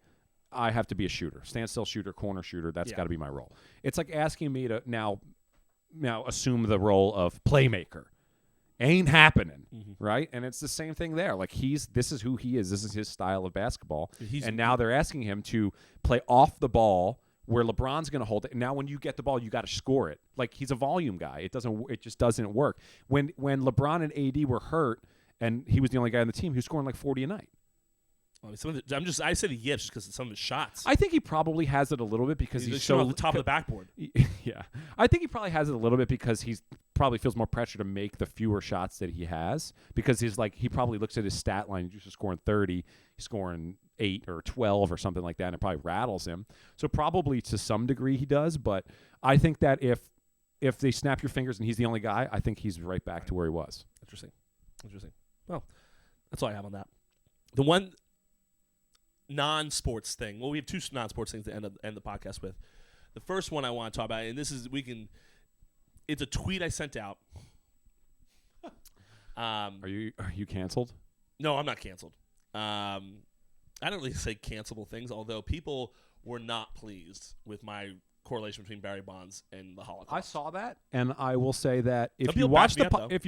I have to be a shooter, standstill shooter, corner shooter. That's got to be my role. It's like asking me to now assume the role of playmaker. Ain't happening, right? And it's the same thing there. Like this is who he is. This is his style of basketball. And now they're asking him to play off the ball where LeBron's going to hold it. And now when you get the ball, you got to score it. Like he's a volume guy. It just doesn't work. When LeBron and AD were hurt and he was the only guy on the team, he was scoring like 40 a night. I said Yips because of some of his shots. I think he probably has it a little bit because he's so on the top of the backboard. Yeah, I think he probably has it a little bit because he's probably feels more pressure to make the fewer shots that he has because he probably looks at his stat line. He's used to scoring 30, he's scoring 8 or 12 or something like that, and it probably rattles him. So probably to some degree he does, but I think that if they snap your fingers and he's the only guy, I think he's right back to where he was. Interesting. Well, that's all I have on that. The one non-sports thing. Well, we have two non-sports things to end the podcast with. The first one I want to talk about, and it's a tweet I sent out. Are you canceled? No, I'm not canceled. I don't really say cancelable things, although people were not pleased with my correlation between Barry Bonds and the Holocaust. I saw that, and I will say that if you watch the podcast, if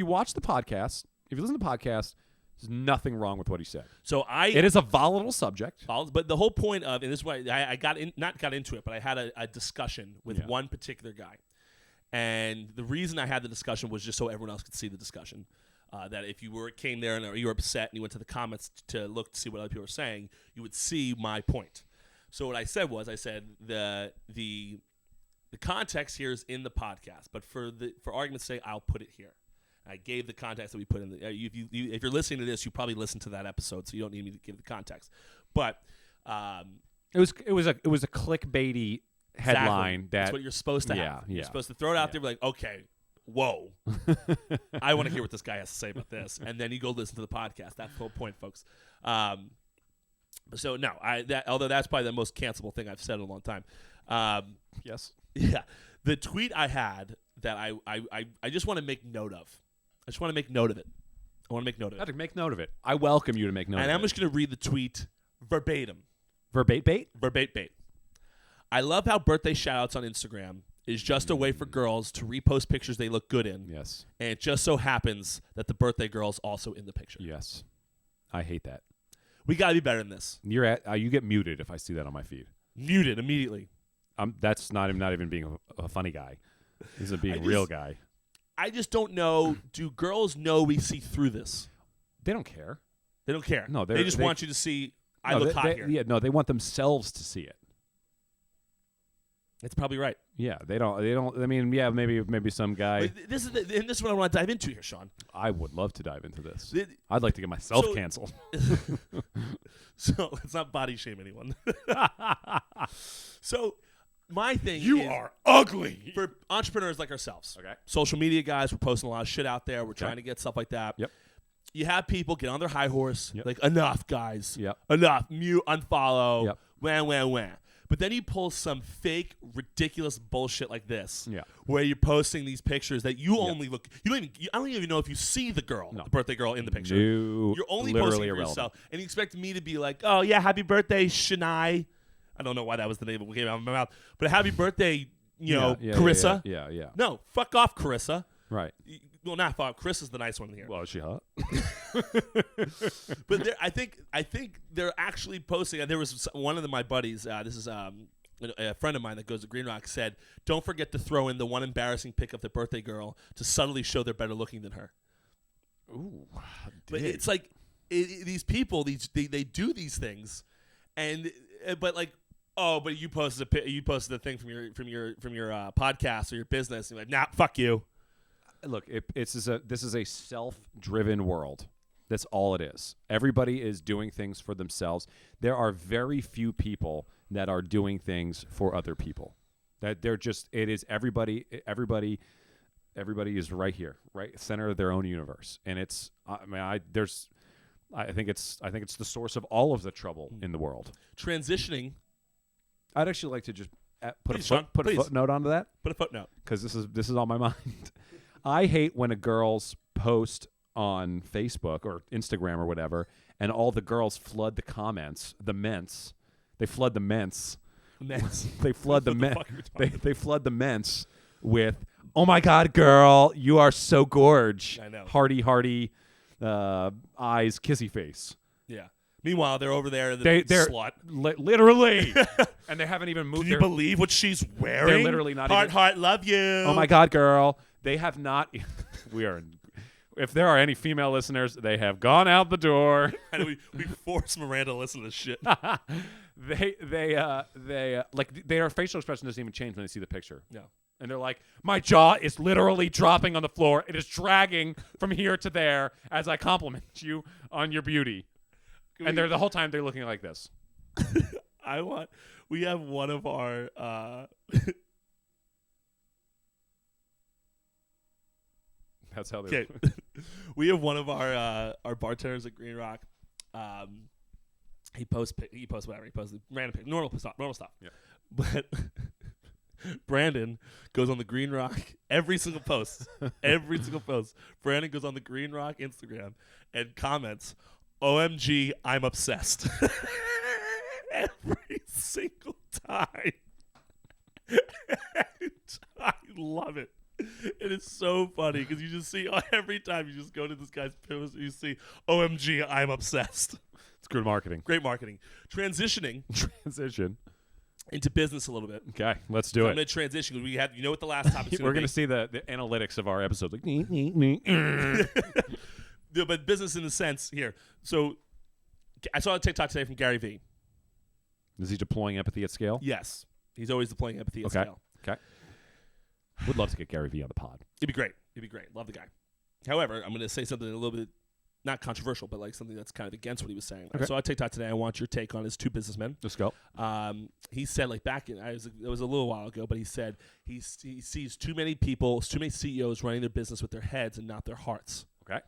you listen to the podcast, there's nothing wrong with what he said. It is a volatile subject. But the whole point of, and this is why I not got into it, but I had a discussion with one particular guy. And the reason I had the discussion was just so everyone else could see the discussion. That if you came there and you were upset and you went to the comments to look to see what other people were saying, you would see my point. So what I said was, the context here is in the podcast, but for argument's sake, I'll put it here. I gave the context that we put in. If you're listening to this, you probably listened to that episode, so you don't need me to give the context. But it was a clickbaity headline. Exactly. That's what you're supposed to have. Yeah. You're supposed to throw it out there, like, okay, whoa, I want to hear what this guy has to say about this, and then you go listen to the podcast. That's the whole point, folks. So no, although that's probably the most cancelable thing I've said in a long time. Yes. Yeah. The tweet I had that I just want to make note of. I just want to make note of it. Make note of it. I welcome you to make note of it. And I'm just going to read the tweet verbatim. Verbate bait? Verbate bait. I love how birthday shout-outs on Instagram is just a way for girls to repost pictures they look good in. Yes. And it just so happens that the birthday girl's also in the picture. Yes. I hate that. We got to be better than this. You get muted if I see that on my feed. Muted immediately. That's not even being a funny guy. He's being a real guy. I just don't know. Do girls know we see through this? They don't care. They don't care. No, they just want you to see I look hot here. Yeah, no, they want themselves to see it. That's probably right. Yeah, they don't. I mean, yeah, maybe some guy. But this is what I want to dive into here, Sean. I would love to dive into this. I'd like to get myself canceled. So let's not body shame anyone. So my thing You is are ugly. for entrepreneurs like ourselves. Okay. Social media guys, we're posting a lot of shit out there. We're trying to get stuff like that. Yep. You have people get on their high horse, Yep. like, enough, guys. Yep. Enough. Mute, unfollow. Yep. Wah. But then you pull some fake, ridiculous bullshit like this, Yeah. where you're posting these pictures that you only look. I don't even know if you see the girl, the birthday girl in the picture. No, You're only literally posting for irrelevant. yourself, and you expect me to be like, "Oh yeah, happy birthday, Shania." I don't know why that was the name that came out of my mouth, but happy birthday, Carissa. Yeah. No, fuck off, Carissa. Right. Well, not fuck. Carissa's the nice one here. Well, is she hot? But I think they're actually posting. There was one of my buddies. This is a friend of mine that goes to Green Rock. Said, "Don't forget to throw in the one embarrassing pic of the birthday girl to subtly show they're better looking than her." Ooh. But it's like these people. They do these things, but like. Oh, but you posted a thing from your podcast or your business. And you're like, nah, fuck you. Look, this is a self-driven world. That's all it is. Everybody is doing things for themselves. There are very few people that are doing things for other people. That they're just. It is everybody. Everybody is right here, right center of their own universe, and it's. I think it's the source of all of the trouble in the world. Transitioning. I'd actually like to just put Please, a footnote onto that. Put a footnote. Because this is on my mind. I hate when a girl's post on Facebook or Instagram or whatever, and all the girls flood the comments, the ments. They flood the ments. They flood they flood the ments with, "Oh my God, girl, you are so gorge." I know. Hearty, eyes, kissy face. Yeah. Meanwhile, they're over there. They're slut. Literally, and they haven't even moved. Can you believe what she's wearing? They're literally not even. Heart, love you. Oh my God, girl! They have not. We are. If there are any female listeners, they have gone out the door. And we force Miranda to listen to this shit. Their facial expression doesn't even change when they see the picture. No. And they're like, "My jaw is literally dropping on the floor. It is dragging from here to there as I compliment you on your beauty." And they're the whole time they're looking like this. We have one of our That's how they. Okay. We have one of our bartenders at Green Rock. He posts whatever. He posts random normal stuff. Yeah. But Brandon goes on the Green Rock every single post. Brandon goes on the Green Rock Instagram and comments, "OMG, I'm obsessed." Every single time. I love it. It is so funny because you just see every time you just go to this guy's post, you see, "OMG, I'm obsessed." It's good marketing. Great marketing. Transition into business a little bit. Okay, let's do So it. I'm going to transition because we have, what the last topic We're going to see the analytics of our episode. Like, Yeah, but business in the sense here. So I saw a TikTok today from Gary Vee. Is he deploying empathy at scale? Yes. He's always deploying empathy at scale. Okay. Would love to get Gary Vee on the pod. It'd be great. Love the guy. However, I'm going to say something a little bit not controversial, but like something that's kind of against what he was saying. Okay. I saw a TikTok today. I want your take on his two businessmen. Let's go. He said, like back in, it was a little while ago, but he said he sees too many people, too many CEOs running their business with their heads and not their hearts. Okay.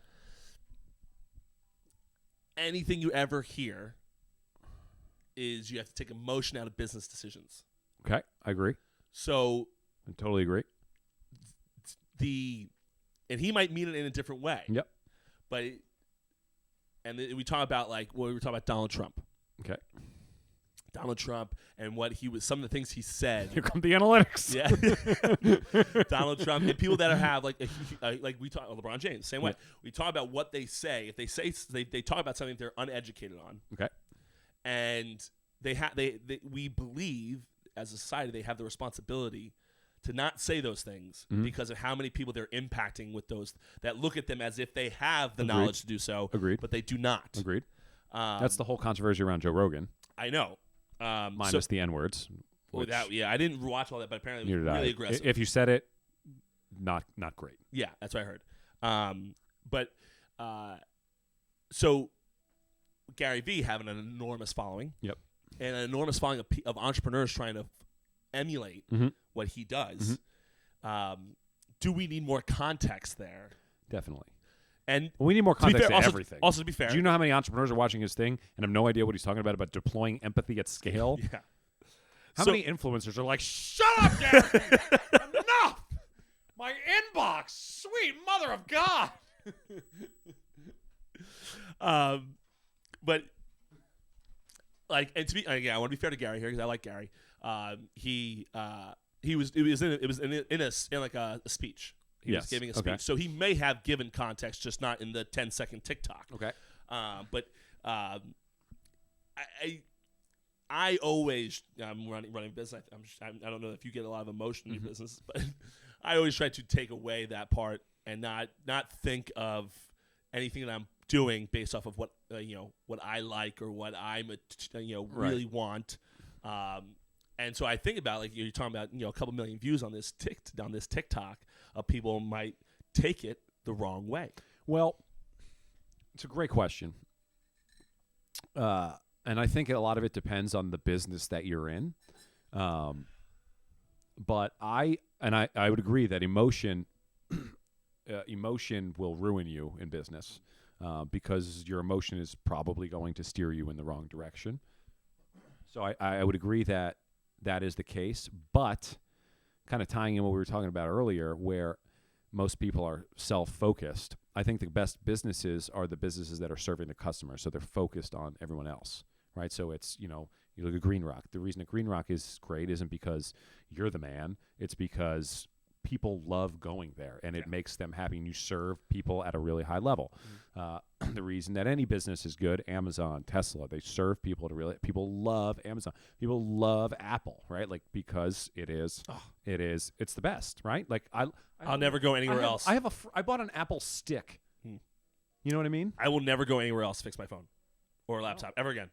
Anything you ever hear is you have to take emotion out of business decisions. Okay, I agree. So I totally agree. And he might mean it in a different way. Yep. But we talk about we were talking about Donald Trump. Okay. Donald Trump and some of the things he said. Here come the analytics. Yeah. Donald Trump and people that have like we talk LeBron James, same way. Yeah. We We talk about what they say. If they say they talk about something they're uneducated on. Okay. And we believe as a society they have the responsibility to not say those things because of how many people they're impacting with those that look at them as if they have the knowledge to do so. Agreed. But they do not. Agreed. That's the whole controversy around Joe Rogan. I know. Minus the N-words. I didn't watch all that, but apparently it was Neither really did I. aggressive. If you said it, not great. Yeah, that's what I heard. So Gary Vee having an enormous following. Yep. And an enormous following of entrepreneurs trying to emulate Mm-hmm. what he does. Do we need more context there? Definitely. And we need more to be context fair, to everything. Also, to be fair, do you know how many entrepreneurs are watching his thing and have no idea what he's talking about deploying empathy at scale? Yeah. How many influencers are like, shut up, Gary! Enough! My inbox! Sweet mother of God! But like, and to be I want to be fair to Gary here because I like Gary. He was in a speech. He was giving a speech, so he may have given context, just not in the 10-second TikTok. Okay. But I always running business. I don't know if you get a lot of emotion in your business, but I always try to take away that part and not think of anything that I'm doing based off of what what I like or what I'm really want. And so I think about, like, you're talking about, a couple million views on this TikTok. People might take it the wrong way. Well, it's a great question. And I think a lot of it depends on the business that you're in. But I would agree that emotion will ruin you in business because your emotion is probably going to steer you in the wrong direction. So I would agree that is the case, but kind of tying in what we were talking about earlier, where most people are self-focused, I think the best businesses are the businesses that are serving the customer, so they're focused on everyone else, right? So it's, you look at Green Rock. The reason that Green Rock is great isn't because you're the man. It's because people love going there, and it makes them happy, and you serve people at a really high level. The reason that any business is good, Amazon, Tesla, they serve people at a really, people love Amazon. People love Apple, right? Like, because it's the best, right? Like, I'll never go anywhere else. I bought an Apple stick. You know what I mean? I will never go anywhere else to fix my phone or laptop ever again.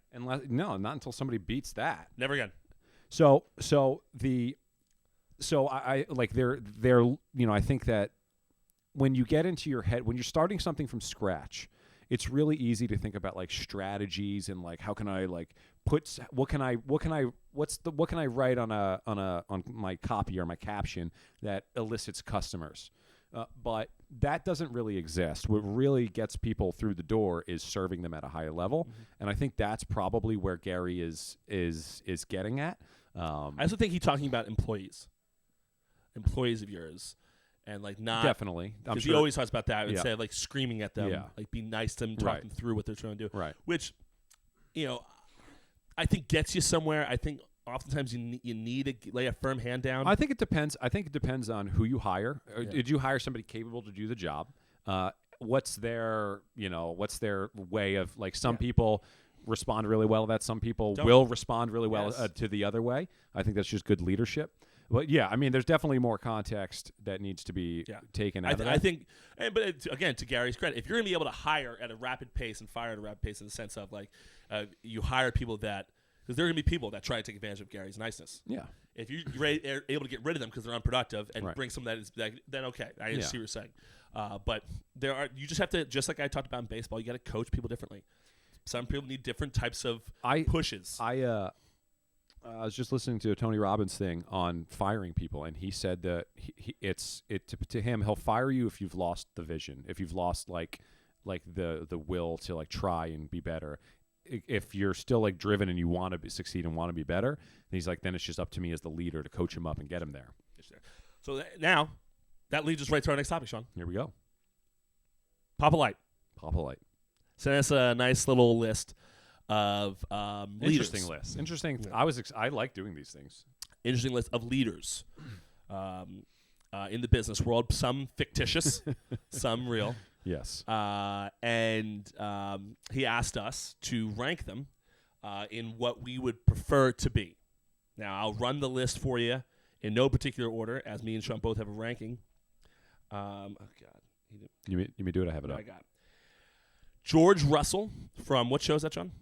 No, not until somebody beats that. Never again. So I like they're I think that when you get into your head, when you're starting something from scratch, it's really easy to think about like strategies and like how can I like what can I write on my copy or my caption that elicits customers. But that doesn't really exist. What really gets people through the door is serving them at a higher level, and I think that's probably where Gary is getting at. I also think he's talking about employees of yours, and like not definitely because he always talks about that instead of like screaming at them, Yeah. like be nice to them, talk them through what they're trying to do, right? Which, I think gets you somewhere. I think oftentimes you need to lay a firm hand down. I think it depends. I think it depends on who you hire. Did you hire somebody capable to do the job? What's their way of, like, some people respond really well to that. Some people will respond really well to the other way. I think that's just good leadership. But yeah, I mean, there's definitely more context that needs to be taken out of that. I think, again, to Gary's credit, if you're going to be able to hire at a rapid pace and fire at a rapid pace in the sense of like you hire people that, because there are going to be people that try to take advantage of Gary's niceness. Yeah. If you're able to get rid of them because they're unproductive and bring some that is, then okay, I see what you're saying. But you just have to, just like I talked about in baseball, you got to coach people differently. Some people need different types of pushes. I was just listening to a Tony Robbins thing on firing people, and he said that to him, he'll fire you if you've lost the vision, if you've lost like the will to like try and be better. If you're still like driven and you want to succeed and want to be better, then he's like, then it's just up to me as the leader to coach him up and get him there. So now that leads us right to our next topic, Sean. Here we go. Papa Light. Send us a nice little list of leaders. Interesting list. Interesting. Yeah. I like doing these things. Interesting list of leaders in the business world. Some fictitious, some real. Yes. And he asked us to rank them in what we would prefer to be. Now, I'll run the list for you in no particular order, as me and Sean both have a ranking. Oh, God. You may do it. I have it up. I got it. George Russell from, what show is that, Sean?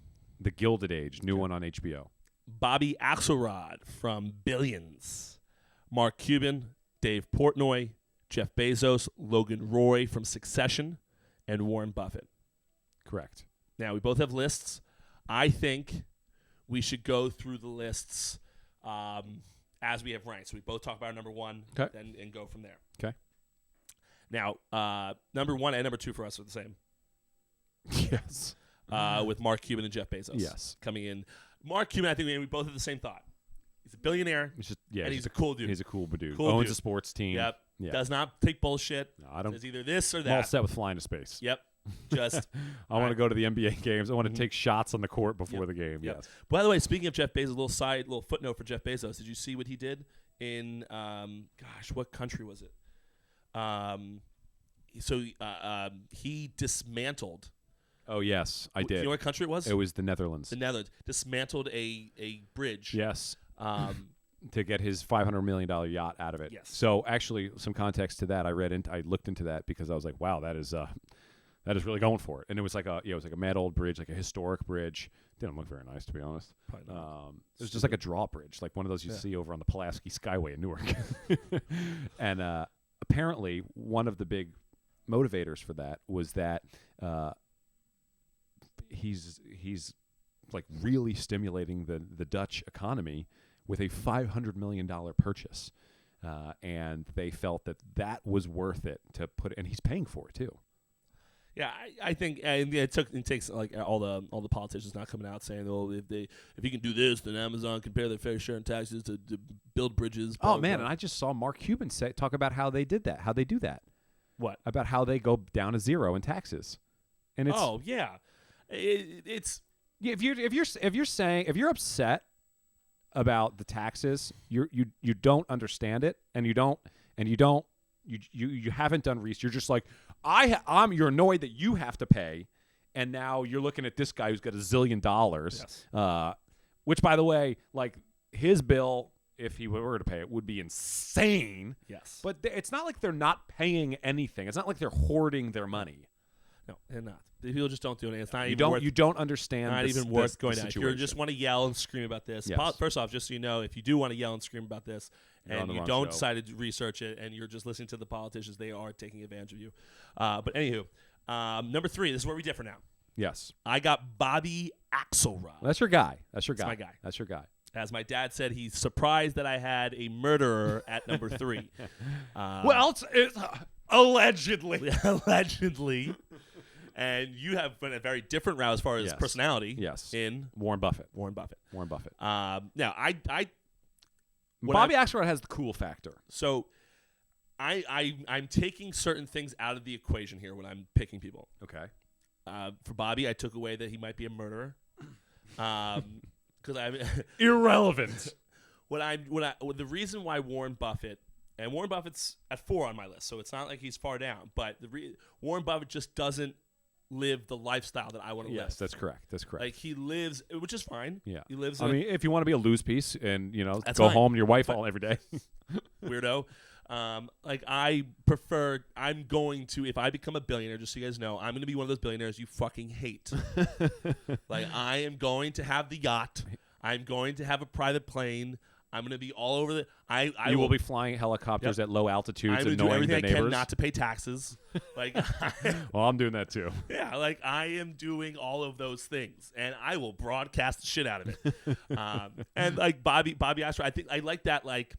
The Gilded Age, new one on HBO. Bobby Axelrod from Billions. Mark Cuban, Dave Portnoy, Jeff Bezos, Logan Roy from Succession, and Warren Buffett. Correct. Now, we both have lists. I think we should go through the lists as we have ranked. So we both talk about our number one, Okay. and go from there. Okay. Now, number one and number two for us are the same. Yes. With Mark Cuban and Jeff Bezos. Yes. Coming in. Mark Cuban, I think we both have the same thought. He's a billionaire, and he's a cool dude. He's a cool dude. Cool Owns dude. a sports team. Yep. Yeah. Does not take bullshit. No, I don't. Says either this or I'm all that. set with flying to space. Yep. Just. I want to go to the NBA games. I want to take shots on the court before the game. Yep. Yes. By the way, speaking of Jeff Bezos, little footnote for Jeff Bezos. Did you see what he did in, what country was it? He dismantled. Oh yes, I Do did. you know what country it was? It was the Netherlands. The Netherlands. Dismantled a bridge. Yes. Um, To get his $500 million yacht out of it. Yes. So actually, some context to that, I looked into that because I was like, wow, that is really going for it. And it was like it was like a mad old bridge, like a historic bridge. Didn't look very nice, to be honest. Probably not. It was just like a drawbridge, like one of those you see over on the Pulaski Skyway in Newark. And apparently, one of the big motivators for that was that he's like really stimulating the Dutch economy with a $500 million purchase, and they felt that was worth it to put. And he's paying for it too. Yeah, I think it takes like all the politicians not coming out saying, "Oh, if you can do this, then Amazon can pay their fair share in taxes to build bridges." Oh man, and I just saw Mark Cuban talk about how they do that. What? About how they go down to zero in taxes, and it's it's if you're upset about the taxes, you don't understand it, and you haven't done research. You're just like you're annoyed that you have to pay, and now you're looking at this guy who's got $1 zillion. Yes. Which, by the way, like his bill, if he were to pay it, would be insane. Yes. But it's not like they're not paying anything. It's not like they're hoarding their money. No, they're not. The people just don't do anything. It's not You don't understand. Not even worth going down. If you just want to yell and scream about this, Yes. First off, just so you know, if you do want to yell and scream about this, You're on and the you wrong don't show. decide to research it, and you're just listening to the politicians, they are taking advantage of you. But anywho, number 3. This is where we differ now. Yes. I got Bobby Axelrod. That's your guy. That's my guy. That's your guy. As my dad said, he's surprised that I had a murderer at number 3. Well, it's allegedly. Allegedly. And you have been a very different route as far as Yes. personality. Yes. In Warren Buffett. Warren Buffett. Now, Bobby Axelrod has the cool factor. So I'm taking certain things out of the equation here when I'm picking people. Okay. For Bobby, I took away that he might be a murderer. Because I'm Irrelevant. the reason why Warren Buffett, and Warren Buffett's at 4 on my list, so it's not like he's far down, but Warren Buffett just doesn't live the lifestyle that I want to live. Yes, that's correct. Like he lives, which is fine. Yeah. He lives. I mean, if you want to be a loose piece and That's go fine. home to your wife all every day. weirdo. Like I prefer. I'm going to, if I become a billionaire, just so you guys know, I'm going to be one of those billionaires you fucking hate. Like I am going to have the yacht. I'm going to have a private plane. I'm going to be all over the. You will be flying helicopters at low altitudes, I'm going to do annoying everything the I can neighbors. not to pay taxes. Like, Well, I'm doing that too. yeah, like I am doing all of those things, and I will broadcast the shit out of it. And like Bobby Ashford, I think I like that, like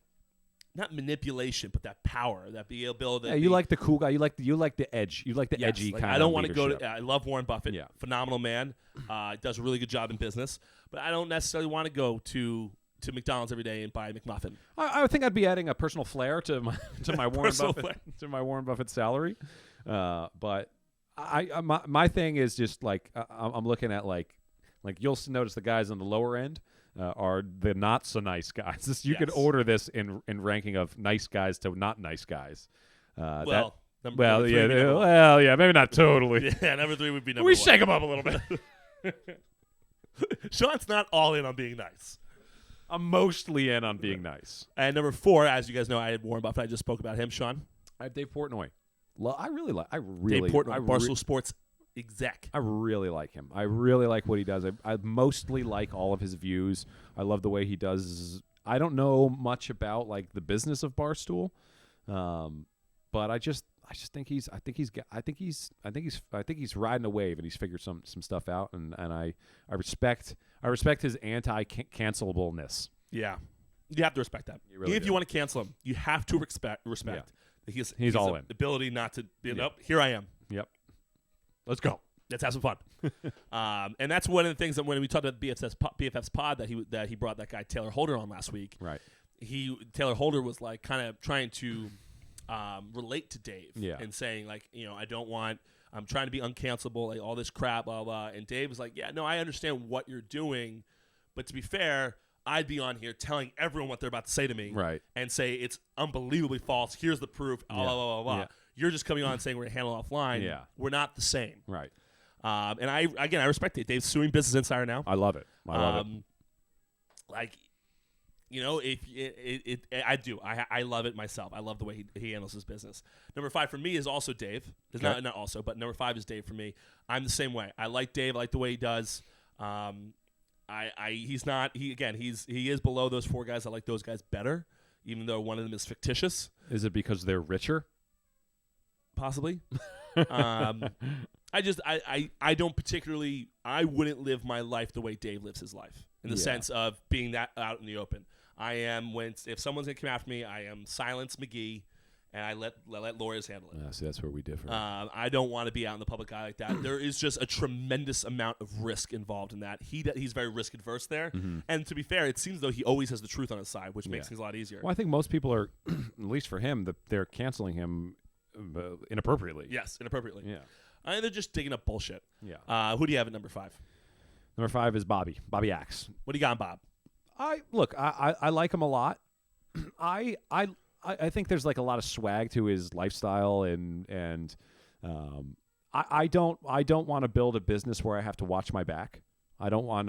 not manipulation, but that power, that be able to. Yeah, you like the cool guy. You like the edge. You like the Yes, edgy like, kind. I don't want to go to. I love Warren Buffett. Yeah. Phenomenal man. Does a really good job in business, but I don't necessarily want to go to McDonald's every day and buy a McMuffin. I think I'd be adding a personal flair to my Warren Personal Buffett flair. to my Warren Buffett salary. But my thing is just like I'm looking at like you'll notice the guys on the lower end are the not so nice guys. You could Yes. order this in ranking of nice guys to not nice guys. Well, number Well, three yeah, would be number one. well, yeah, maybe not totally. Yeah, number 3 would be number We 1. shake them up a little bit. Sean's not all in on being nice. I'm mostly in on being nice. And number 4, as you guys know, I had Warren Buffett. I just spoke about him, Sean. I have Dave Portnoy. I really Dave Portnoy, Barstool Sports exec. I really like him. I really like what he does. I mostly like all of his views. I love the way he does. I don't know much about like the business of Barstool, but I just think he's riding a wave and he's figured some stuff out, and I respect his anti-cancelableness. Yeah. You have to respect that. really If do. you want to cancel him, you have to respect Yeah. that he's all an in. ability not to be Yeah. up. Here I am. Yep. Let's go. Let's have some fun. And that's one of the things that when we talked about BFF's pod that he brought that guy Taylor Holder on last week. Right. Taylor Holder was like kind of trying to relate to Dave and saying like, I'm trying to be uncancelable, like all this crap, blah, blah. And Dave was like, yeah, no, I understand what you're doing. But to be fair, I'd be on here telling everyone what they're about to say to me. Right. And say it's unbelievably false. Here's the proof. Blah, blah, blah, blah. Yeah. You're just coming on and saying we're going to handle it offline. Yeah. We're not the same. Right. And I respect it. Dave's suing Business Insider now. I love it. I love it. Like, I do. I love it myself. I love the way he handles his business. Number 5 for me is also Dave. It's not also, but number 5 is Dave for me. I'm the same way. I like Dave. I like the way he does. He is below those 4 guys. I like those guys better, even though one of them is fictitious. Is it because they're richer? Possibly. I don't particularly. I wouldn't live my life the way Dave lives his life, in the sense of being that out in the open. I am if someone's gonna come after me, I am Silence McGee, and I let lawyers handle it. See, that's where we differ. I don't want to be out in the public eye like that. There is just a tremendous amount of risk involved in that. He's very risk adverse there, and to be fair, it seems though he always has the truth on his side, which makes things a lot easier. Well, I think most people are, at least for him, they're canceling him inappropriately. Yes, inappropriately. Yeah. They're just digging up bullshit. Yeah. Who do you have at number 5? Number 5 is Bobby Axe. What do you got, Bob? I like him a lot. I think there's like a lot of swag to his lifestyle, and I don't want to build a business where I have to watch my back. I don't want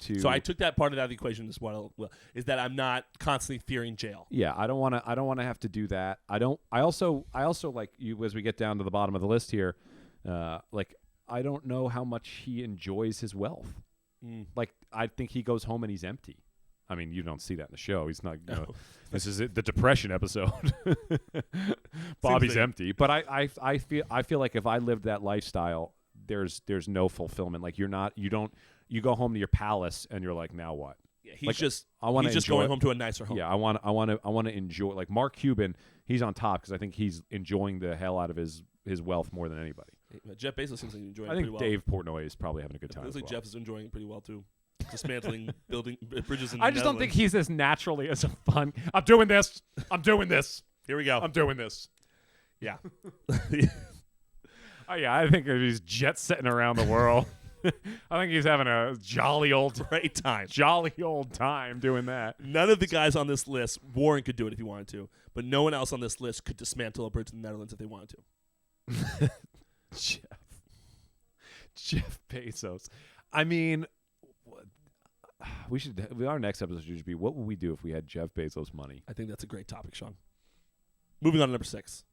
to. So I took that part of that equation as well. Is that I'm not constantly fearing jail. Yeah, I don't want to have to do that. I also like you as we get down to the bottom of the list here. Like I don't know how much he enjoys his wealth. Like I think he goes home and he's empty. I mean, you don't see that in the show. He's not. You know, this is the depression episode. Bobby's empty, but I feel like if I lived that lifestyle, there's no fulfillment. Like you go home to your palace and you're like, now what? Yeah, he's like, just he's going home to a nicer home. Yeah, I want to enjoy. Like Mark Cuban, he's on top because I think he's enjoying the hell out of his wealth more than anybody. Jeff Bezos seems like he's enjoying it I pretty think well. Dave Portnoy is probably having a good time. Looks as like well. Jeff is enjoying it pretty well too. Dismantling building bridges in I just don't think he's as naturally as a fun. I'm doing this. Here we go. I'm doing this. Yeah. Oh yeah, I think he's jet setting around the world. I think he's having a jolly old time doing that. None of the guys on this list, Warren could do it if he wanted to, but no one else on this list could dismantle a bridge in the Netherlands if they wanted to. Jeff Bezos. I mean, we should. Our next episode should be what would we do if we had Jeff Bezos money? I think that's a great topic, Sean. Moving on to number 6.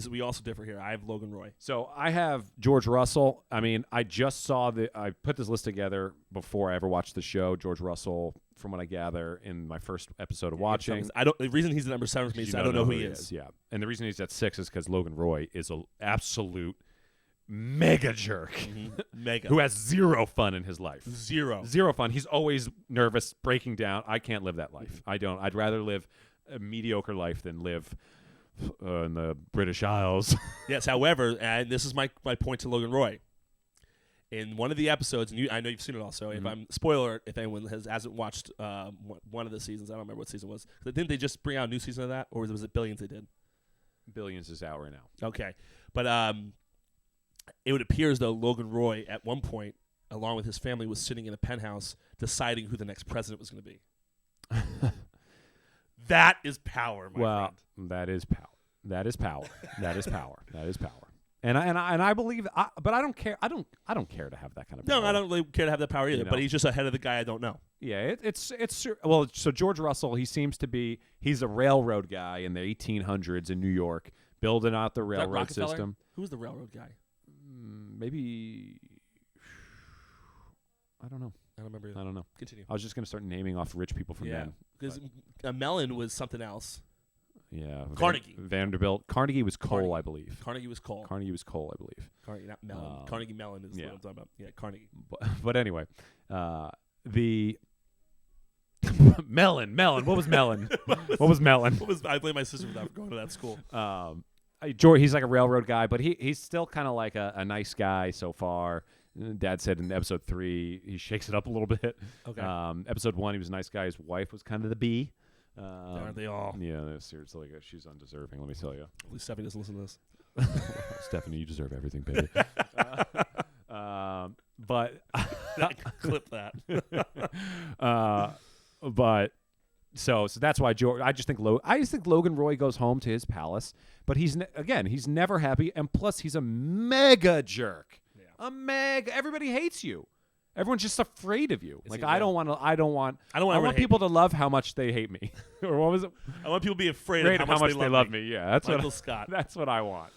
We also differ here. I have Logan Roy. So I have George Russell. I mean, I just saw I put this list together before I ever watched the show. George Russell, from what I gather, in my first episode of watching. The reason he's at number 7 for me is I don't know who he is. Yeah, and the reason he's at 6 is because Logan Roy is an absolute mega jerk, who has zero fun in his life. Zero fun. He's always nervous, breaking down. I can't live that life. I don't. I'd rather live a mediocre life than live in the British Isles. Yes, however, and this is my point to Logan Roy. In one of the episodes, and I know you've seen it also, if I'm spoiler, if anyone hasn't watched one of the seasons, I don't remember what season it was. Didn't they just bring out a new season of that, or was it Billions they did? Billions is out right now. Okay, but it would appear as though Logan Roy, at one point, along with his family, was sitting in a penthouse deciding who the next president was going to be. That is power, my friend. That is power. That is power. That is power. That is power. And I believe, but I don't care. I don't care to have that kind of power. No, I don't really care to have that power either. But he's just ahead of the guy I don't know. Yeah, it's well. So George Russell, he's a railroad guy in the 1800s in New York, building out the railroad system. Who's the railroad guy? Maybe I don't know. I don't remember either. I don't know. Continue. I was just going to start naming off rich people from then. Because Mellon was something else. Yeah. Carnegie. Vanderbilt. Carnegie was coal, I believe. Carnegie was coal. Carnegie was coal, I believe. Carnegie, not Mellon. Carnegie Mellon is what I'm talking about. Yeah, Carnegie. But anyway, the Melon. What was Melon? What was Melon? I blame my sister for that, for going to that school. George, he's like a railroad guy, but he's still kind of like a nice guy so far. Dad said in episode 3 he shakes it up a little bit. Okay. Episode 1 he was a nice guy. His wife was kind of the bee. Aren't they all? Yeah, seriously, she's undeserving. Let me tell you. At least Stephanie doesn't listen to this. Stephanie, you deserve everything, baby. But Clip that. but so that's why George. I just think Logan Roy goes home to his palace, but he's never happy, and plus he's a mega jerk. Yeah. Everybody hates you. Everyone's just afraid of you. Like I want people to love how much they hate me. Or what was it? I want people to be afraid of how much they love me. Yeah, that's Michael Scott. That's what I want.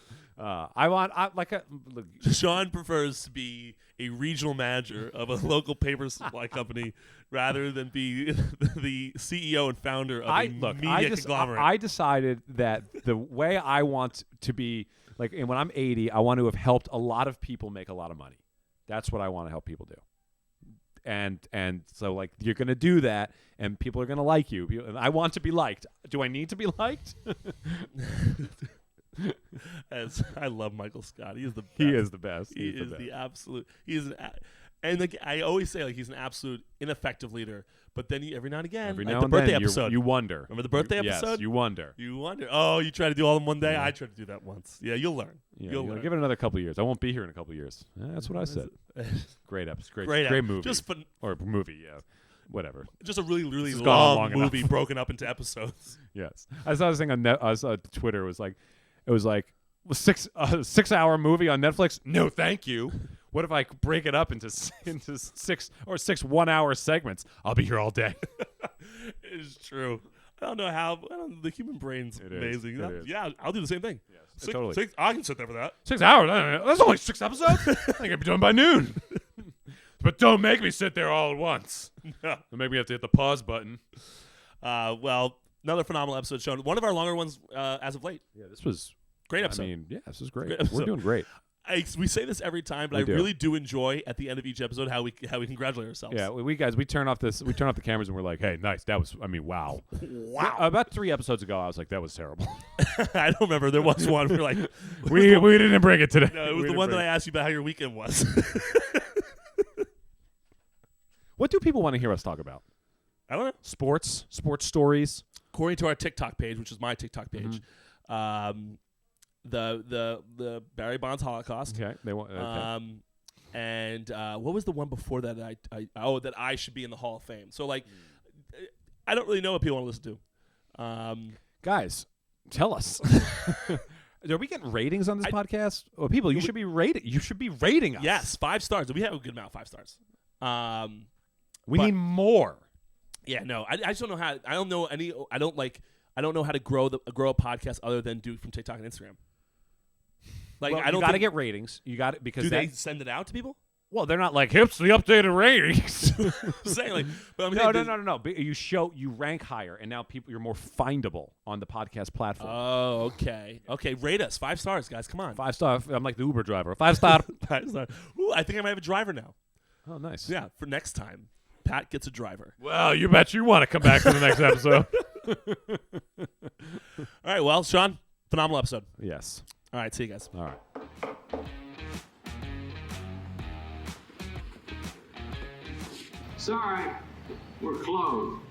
Sean prefers to be a regional manager of a local paper supply company rather than be the CEO and founder of a media conglomerate. I decided that the way I want to be, and when I'm 80, I want to have helped a lot of people make a lot of money. That's what I want to help people do. And so you're going to do that, and people are going to like you. And I want to be liked. Do I need to be liked? I love Michael Scott. He is the best. He is the best. He is the absolute. He is and I always say he's an absolute ineffective leader. But then every now and again, the birthday episode, you wonder. Remember the birthday episode? Yes, you wonder. You wonder. Oh, you try to do all in one day. I tried to do that once. Yeah, you'll learn. Yeah, you'll learn. Give it another couple of years. I won't be here in a couple of years. That's what I said. Great episode. Great movie. Or movie. Yeah. Whatever. Just a really, really long movie broken up into episodes. Yes. I saw this thing on Twitter. It was like 6-hour movie on Netflix. No, thank you. What if I break it up into 6 1-hour segments? I'll be here all day. It is true. I don't know how. The human brain's amazing. It is. Yeah, I'll do the same thing. Yes, totally. I can sit there for that. 6 hours? That's only 6 episodes? I think I'd be done by noon. But don't make me sit there all at once. No. Don't make me have to hit the pause button. Well, another phenomenal episode shown. One of our longer ones as of late. Yeah, this was great episode. I mean, yeah, this was great. We're doing great. We say this every time, but I really do enjoy at the end of each episode how we congratulate ourselves. Yeah, we turn off the cameras and we're like, hey, nice. That was, wow. Wow. About 3 episodes ago, I was like, that was terrible. I don't remember. There was one. We're like, we didn't bring it today. No, it was the one that I asked you about how your weekend was. What do people want to hear us talk about? I don't know. Sports stories. According to our TikTok page, which is my TikTok page, the Barry Bonds Holocaust. Okay. They want. Okay. And what was the one before that? That I should be in the Hall of Fame. So I don't really know what people want to listen to. Guys, tell us. Are we getting ratings on this podcast? Well, people, you should be rating. You should be rating us. Yes, 5 stars. We have a good amount of 5 stars. We need more. Yeah, no, I just don't know how. I don't know any. I don't know how to grow a podcast other than do it from TikTok and Instagram. I don't. You got to get ratings. You got it because they send it out to people? Well, they're not like Yips the updated ratings. Saying but I'm no. But you rank higher, and now you're more findable on the podcast platform. Oh, okay. Rate us 5 stars, guys. Come on, 5 star. I'm like the Uber driver. 5 star. 5 star. Ooh, I think I might have a driver now. Oh, nice. Yeah, for next time, Pat gets a driver. Well, you bet you want to come back to the next episode. All right. Well, Sean, phenomenal episode. Yes. All right. See you guys. All right. Sorry, we're closed.